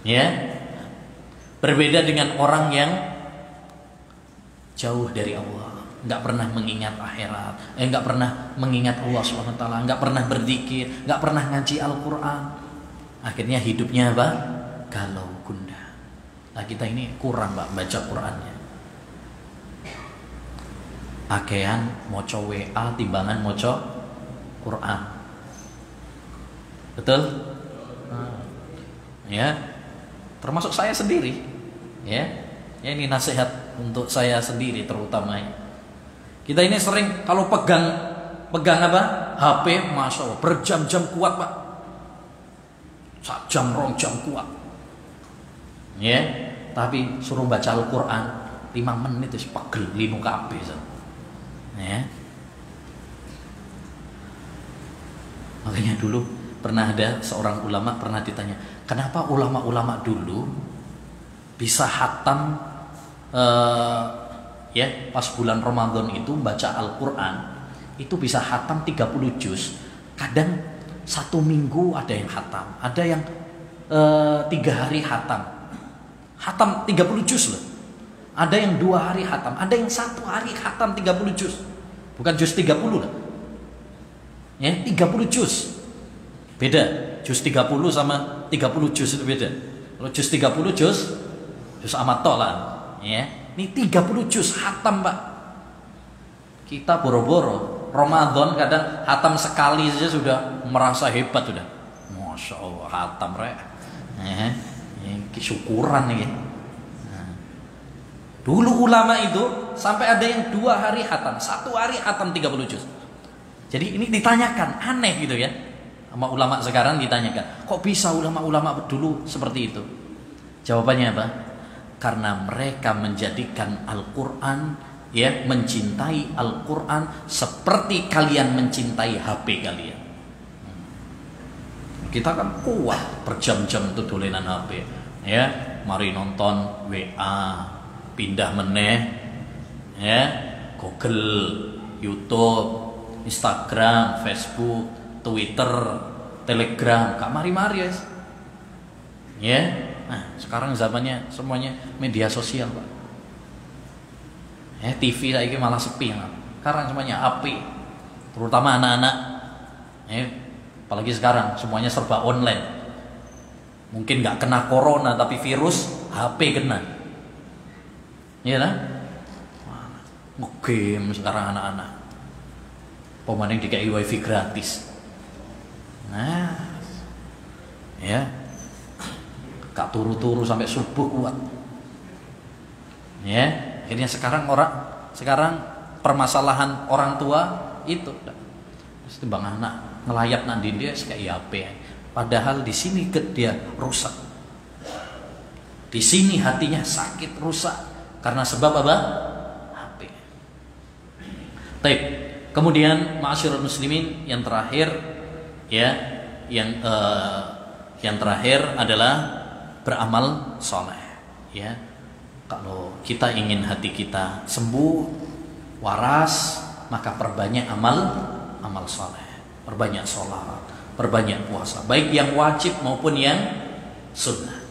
Ya, berbeda dengan orang yang jauh dari Allah, nggak pernah mengingat akhirat, nggak pernah mengingat Allah SWT, nggak pernah berzikir, nggak pernah ngaji Al-Quran. Akhirnya hidupnya apa? Galau gundah. Nah, kita ini kurang, Pak, baca Qurannya. Akean moco WA timbangan moco Quran. Betul? Ya, termasuk saya sendiri. Ya, ini nasihat untuk saya sendiri terutama. Kita ini sering kalau pegang apa? HP, masya Allah, berjam-jam kuat, Pak. 1 jam, 2 jam kuat. Ya, tapi suruh baca Al-Quran 5 menit itu pegel linu kabeh. Ya. Makanya dulu pernah ada seorang ulama pernah ditanya, kenapa ulama-ulama dulu bisa khatam ya pas bulan Ramadan itu baca Al-Quran itu bisa khatam 30 juz. Kadang 1 minggu ada yang khatam, ada yang 3 hari khatam. Hatam 30 juz loh. Ada yang 2 hari hatam, ada yang 1 hari hatam 30 juz. Bukan juz 30 lah. Ya, 30 juz. Beda. Juz 30 sama 30 juz itu beda. Kalau juz 30 juz amat lah. Ya. Ini 30 juz hatam, Pak. Kita boro-boro Ramadan kadang hatam sekali saja sudah merasa hebat sudah. Masya Allah hatam rek. Ini syukuran nih. Dulu ulama itu sampai ada yang 2 hari hatam, 1 hari hatam 30 juz. Jadi ini ditanyakan, aneh gitu ya. Sama ulama sekarang ditanyakan, kok bisa ulama-ulama dulu seperti itu? Jawabannya apa? Karena mereka menjadikan Al-Quran, ya, mencintai Al-Quran seperti kalian mencintai HP kalian. Kita kan kuat berjam-jam itu dolenan HP, ya. Mari nonton WA, pindah meneh, ya, Google, YouTube, Instagram, Facebook, Twitter, Telegram, kak mari-mari ya. Nah, sekarang zamannya semuanya media sosial, Pak. Ya, TV lagi malah sepi, Pak. Sekarang semuanya HP, terutama anak-anak. Ya, apalagi sekarang semuanya serba online. Mungkin nggak kena corona tapi virus HP kena. Iya kan? Nge-game sekarang anak-anak. Pemain dikasih wifi gratis. Nah, ya, gak turu-turu sampai subuh kuat. Ya, akhirnya sekarang permasalahan orang tua itu, mesti bang anak ngelayap nanti dia kayak HP. Padahal di sini dia rusak. Di sini hatinya sakit rusak karena sebab apa? HP. Baik. Kemudian ma'asyiral muslimin yang terakhir, ya, yang terakhir adalah beramal soleh. Ya, kalau kita ingin hati kita sembuh, waras, maka perbanyak amal soleh, perbanyak sholat, perbanyak puasa, baik yang wajib maupun yang sunnah.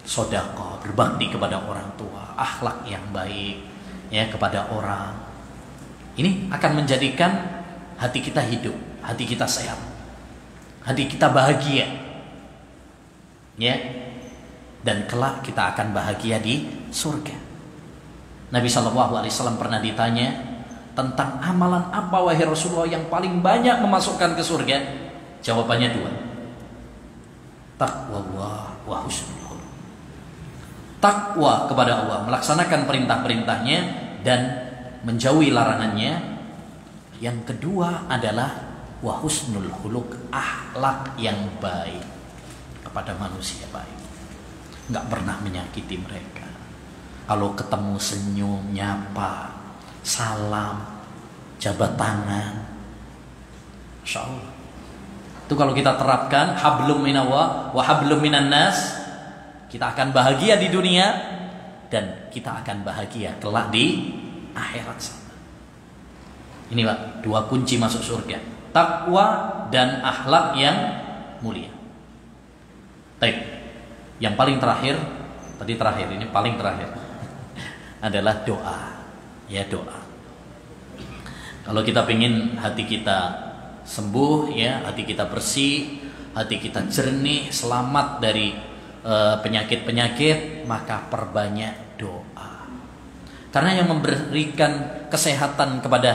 Sedekah, berbakti kepada orang tua, akhlak yang baik, ya, kepada orang. Ini akan menjadikan hati kita hidup, hati kita sehat, hati kita bahagia, ya, dan kelak kita akan bahagia di surga. Nabi SAW pernah ditanya tentang amalan apa wahai Rasulullah yang paling banyak memasukkan ke surga. Jawabannya 2. Taqwa wa husnul khuluq. Takwa kepada Allah, melaksanakan perintah-perintahnya dan menjauhi larangannya. Yang kedua adalah wa husnul khuluq, akhlak yang baik kepada manusia baik. Enggak pernah menyakiti mereka. Kalau ketemu senyum, nyapa, salam, jabat tangan. Insyaallah. Itu kalau kita terapkan hablum minallah wa hablum minan nas, kita akan bahagia di dunia dan kita akan bahagia kelak di akhirat sana. Ini Pak, 2 kunci masuk surga. Takwa dan akhlak yang mulia. Baik. Yang paling terakhir, tadi terakhir, ini paling terakhir adalah doa. Ya, doa. Kalau kita ingin hati kita sembuh, ya, hati kita bersih, hati kita jernih, selamat dari penyakit-penyakit, maka perbanyak doa. Karena yang memberikan kesehatan kepada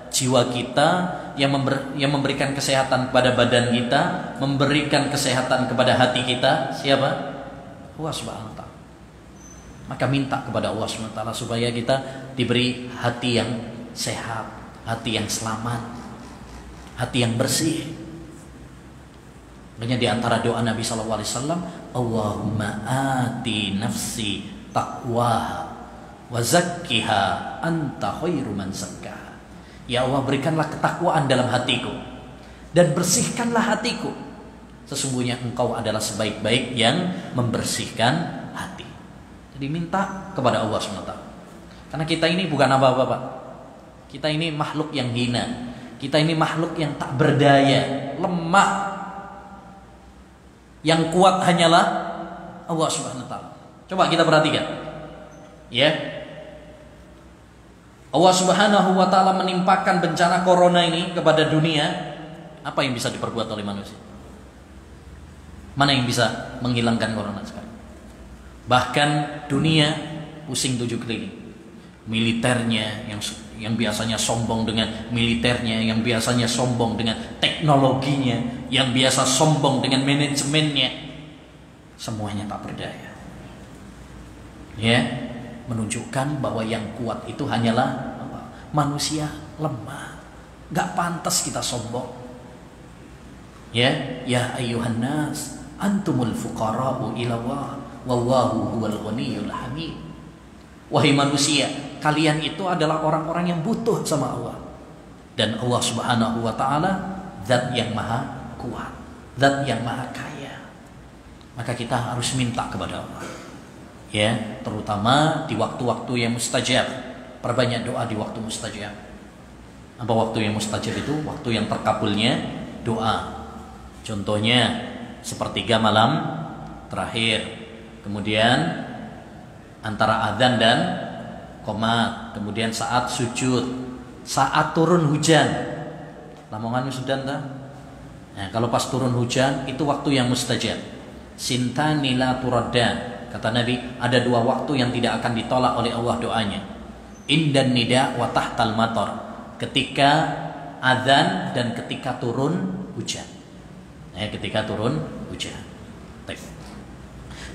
jiwa kita, yang memberikan kesehatan kepada badan kita, memberikan kesehatan kepada hati kita, siapa? Allah Subhanahu wa taala. Maka minta kepada Allah Subhanahu wa taala supaya kita diberi hati yang sehat, hati yang selamat, hati yang bersih. Makanya di antara doa Nabi sallallahu alaihi wasallam, Allahumma ati nafsi taqwaha wa zakkiha anta khairu man zakkaha. Ya Allah, berikanlah ketakwaan dalam hatiku dan bersihkanlah hatiku. Sesungguhnya Engkau adalah sebaik-baik yang membersihkan hati. Jadi minta kepada Allah SWT. Karena kita ini bukan apa-apa, Pak. Kita ini makhluk yang hina. Kita ini makhluk yang tak berdaya, lemah. Yang kuat hanyalah Allah Subhanahu wa taala. Coba kita perhatikan. Ya. Allah Subhanahu wa taala menimpakan bencana corona ini kepada dunia. Apa yang bisa diperbuat oleh manusia? Mana yang bisa menghilangkan corona sekarang? Bahkan dunia pusing 7 keliling. Militernya yang biasanya sombong dengan militernya, yang biasanya sombong dengan teknologinya, yang biasa sombong dengan manajemennya, semuanya tak berdaya. Ya, menunjukkan bahwa yang kuat itu hanyalah manusia lemah. Gak pantas kita sombong. Ya, ya ayyuhan nas, antumul fuqara'u ila Allah, wallahu huwal ghaniyyul hamid. Wahai manusia, kalian itu adalah orang-orang yang butuh sama Allah. Dan Allah Subhanahu wa taala zat yang maha kuat, zat yang maha kaya. Maka kita harus minta kepada Allah. Ya, terutama di waktu-waktu yang mustajab. Perbanyak doa di waktu mustajab. Apa waktu yang mustajab itu? Waktu yang terkabulnya doa. Contohnya sepertiga malam terakhir, kemudian antara adzan dan qomat, kemudian saat sujud, saat turun hujan. Lamongan sudah entah. Nah, kalau pas turun hujan itu waktu yang mustajab. Sintani la turaddan. Kata Nabi, ada 2 waktu yang tidak akan ditolak oleh Allah doanya. Indan nida wa tahtal matar. Ketika adzan dan ketika turun hujan. Ketika turun hujan. Baik.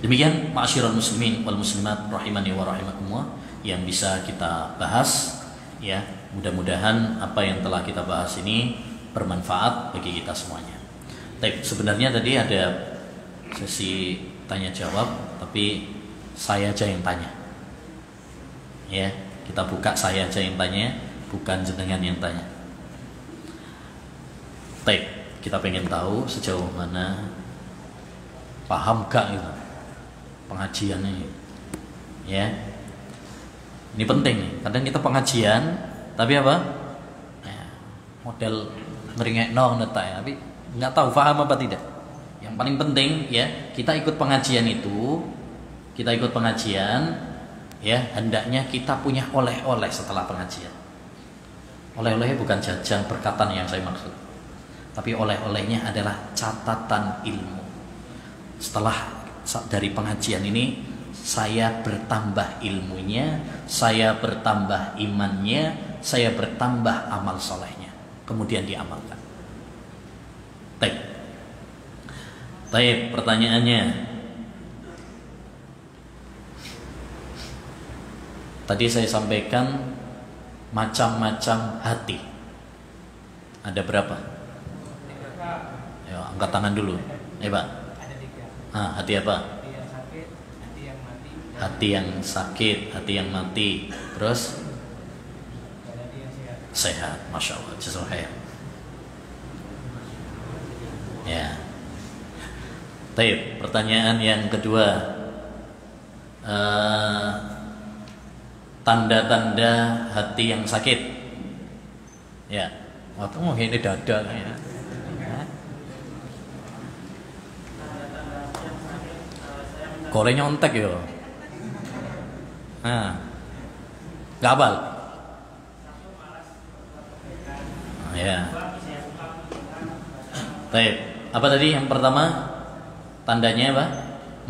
Demikian ma'asyiral muslimin wal muslimat rahimani wa rahimakumullah yang bisa kita bahas, ya. Mudah-mudahan apa yang telah kita bahas ini bermanfaat bagi kita semuanya. Baik, sebenarnya tadi ada sesi tanya jawab, tapi saya aja yang tanya. Ya, kita buka saya aja yang tanya, bukan jenengan yang tanya. Baik, kita pengen tahu sejauh mana paham gak itu pengajiannya. Ya, ini penting nih. Kadang kita pengajian, tapi apa? Model ngeringekno netak ya, tapi nggak tahu paham apa tidak. Yang paling penting ya, kita ikut pengajian itu, ya, hendaknya kita punya oleh-oleh setelah pengajian. Oleh-olehnya bukan jajan berkatan yang saya maksud, tapi oleh-olehnya adalah catatan ilmu. Setelah dari pengajian ini, saya bertambah ilmunya, saya bertambah imannya, saya bertambah amal solehnya, kemudian diamalkan. Baik, pertanyaannya. Tadi saya sampaikan macam-macam hati. Ada berapa? Ayo, angkat tangan dulu. Pak. Hati apa? Hati yang sakit, hati yang mati. Terus? Sehat, masya Allah. Jazakallahu khair. Ya. Baik, pertanyaan yang kedua, tanda-tanda hati yang sakit. Ya, waktu mau ini dada ya. Koreng nyontek yo. Gabal. Ya. Baik, apa tadi yang pertama? Tandanya apa?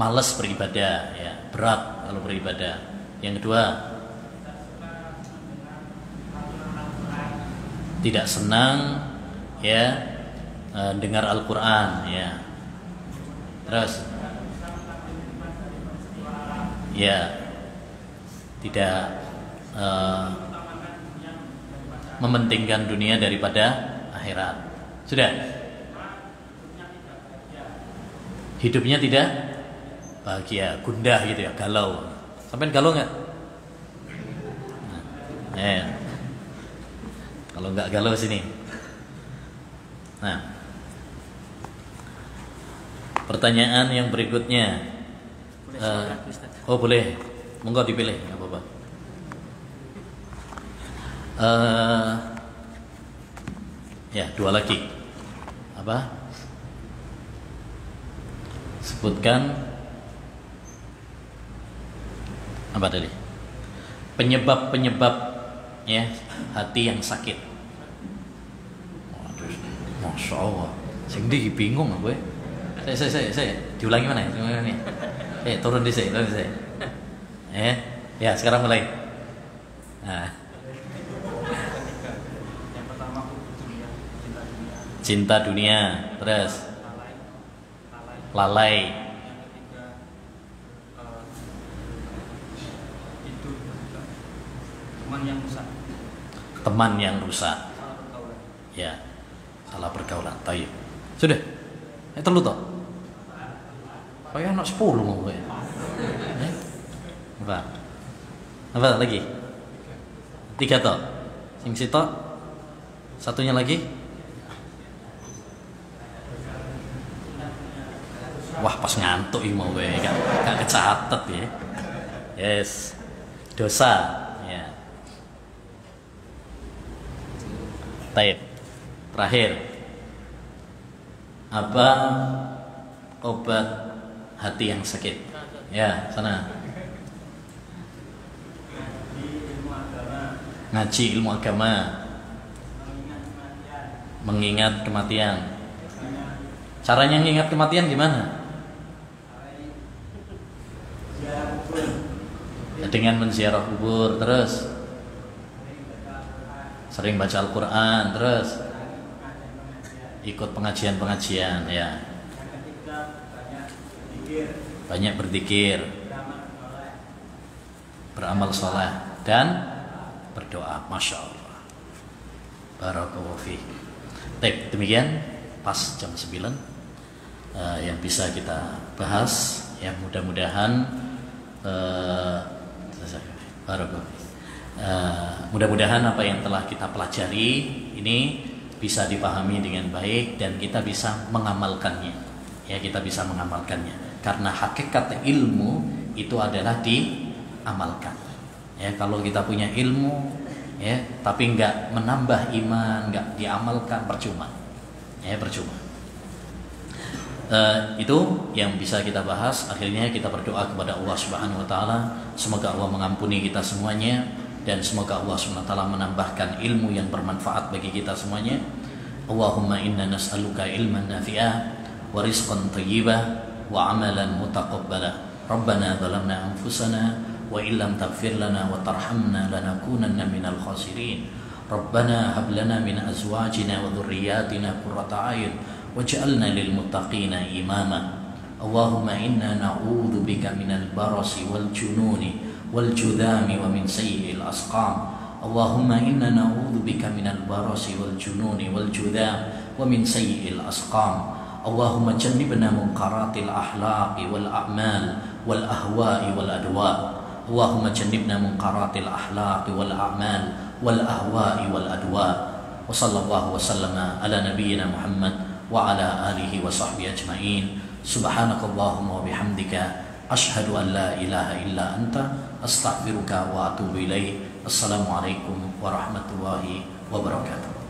Malas beribadah, ya, berat kalau beribadah. Yang kedua, tidak senang, ya, dengar Al-Quran, ya. Terus, ya, tidak mementingkan dunia daripada akhirat. Sudah. Hidupnya tidak bahagia, gundah gitu ya, galau. Sampai galau nggak? Kalau nggak galau sini. Nah, pertanyaan yang berikutnya. Boleh, monggo dipilih, nggak apa-apa. Ya, 2 lagi. Apa? Sebutkan Apa tadi? Penyebab-penyebab ya hati yang sakit. Waduh, masya Allah. Sing di bingung gue. Saya diulangi mana? Diulangi. Turun di sini, turun di sini. Ya sekarang mulai. Nah. Yang pertama dunia, cinta dunia, terus lalai. Yang ketiga itu teman yang rusak. Teman yang rusak. Salah pergaulan. Ya, salah pergaulan. Tayyib. Sudah. Telu toh. Kayak anak 10 mau gue. Apa lagi? 3 toh. Sing sitok. Satunya lagi. Wah, pas ngantuk ini mau gue gak kecatet ya. Yes. Dosa. Ya. Taib. Terakhir. Apa obat hati yang sakit? Ya, sana. Ngaji ilmu agama. Mengingat kematian. Caranya mengingat kematian gimana? Ya, dengan menziarah kubur, terus sering baca Al-Quran, terus ikut pengajian-pengajian, ya. Banyak berzikir, beramal soleh, dan berdoa. Masya Allah. Barakallahu fiik. Baik, demikian pas jam 9 yang bisa kita bahas. Ya, mudah-mudahan mudah-mudahan apa yang telah kita pelajari ini bisa dipahami dengan baik dan kita bisa mengamalkannya. Ya, kita bisa mengamalkannya. Karena hakikat ilmu itu adalah diamalkan. Ya, kalau kita punya ilmu, ya, tapi nggak menambah iman, nggak diamalkan, percuma. Ya, percuma. Itu yang bisa kita bahas. Akhirnya kita berdoa kepada Allah Subhanahu Wa Taala. Semoga Allah mengampuni kita semuanya dan semoga Allah Subhanahu Wa Taala menambahkan ilmu yang bermanfaat bagi kita semuanya. Allahumma inna nas'aluka ilman nafi'ah wa rizqan thayyibah wa amalan mutaqabbala. Rabbana zalamna anfusana wa illam taghfir lana wa tarhamna lanakunanna minal khasirin. Rabbana hab lana min azwajina wa dhurriyyatina qurrata a'yun waj'alna lil muttaqina imama. Allahumma inna na'udzu bika minal barasi wal jununi wal judami wa min sayyi'il asqam. Allahumma inna na'udzu bika minal barasi wal jununi wal judam wa min sayyi'il asqam. Allahumma jannibna munkaratil akhlaqi wal a'mal wal ahwa'i wal adwa. Allahumma jannibna munkaratil akhlaqi wal a'mal wal ahwa'i wal adwa. Wa sallallahu wa sallama ala nabiyyina Muhammad wa ala alihi wa sahbihi ajma'in. Subhanakallahumma wa bihamdika asyhadu an la ilaha illa anta astaghfiruka wa atubu ilaik. Assalamualaikum warahmatullahi wabarakatuh.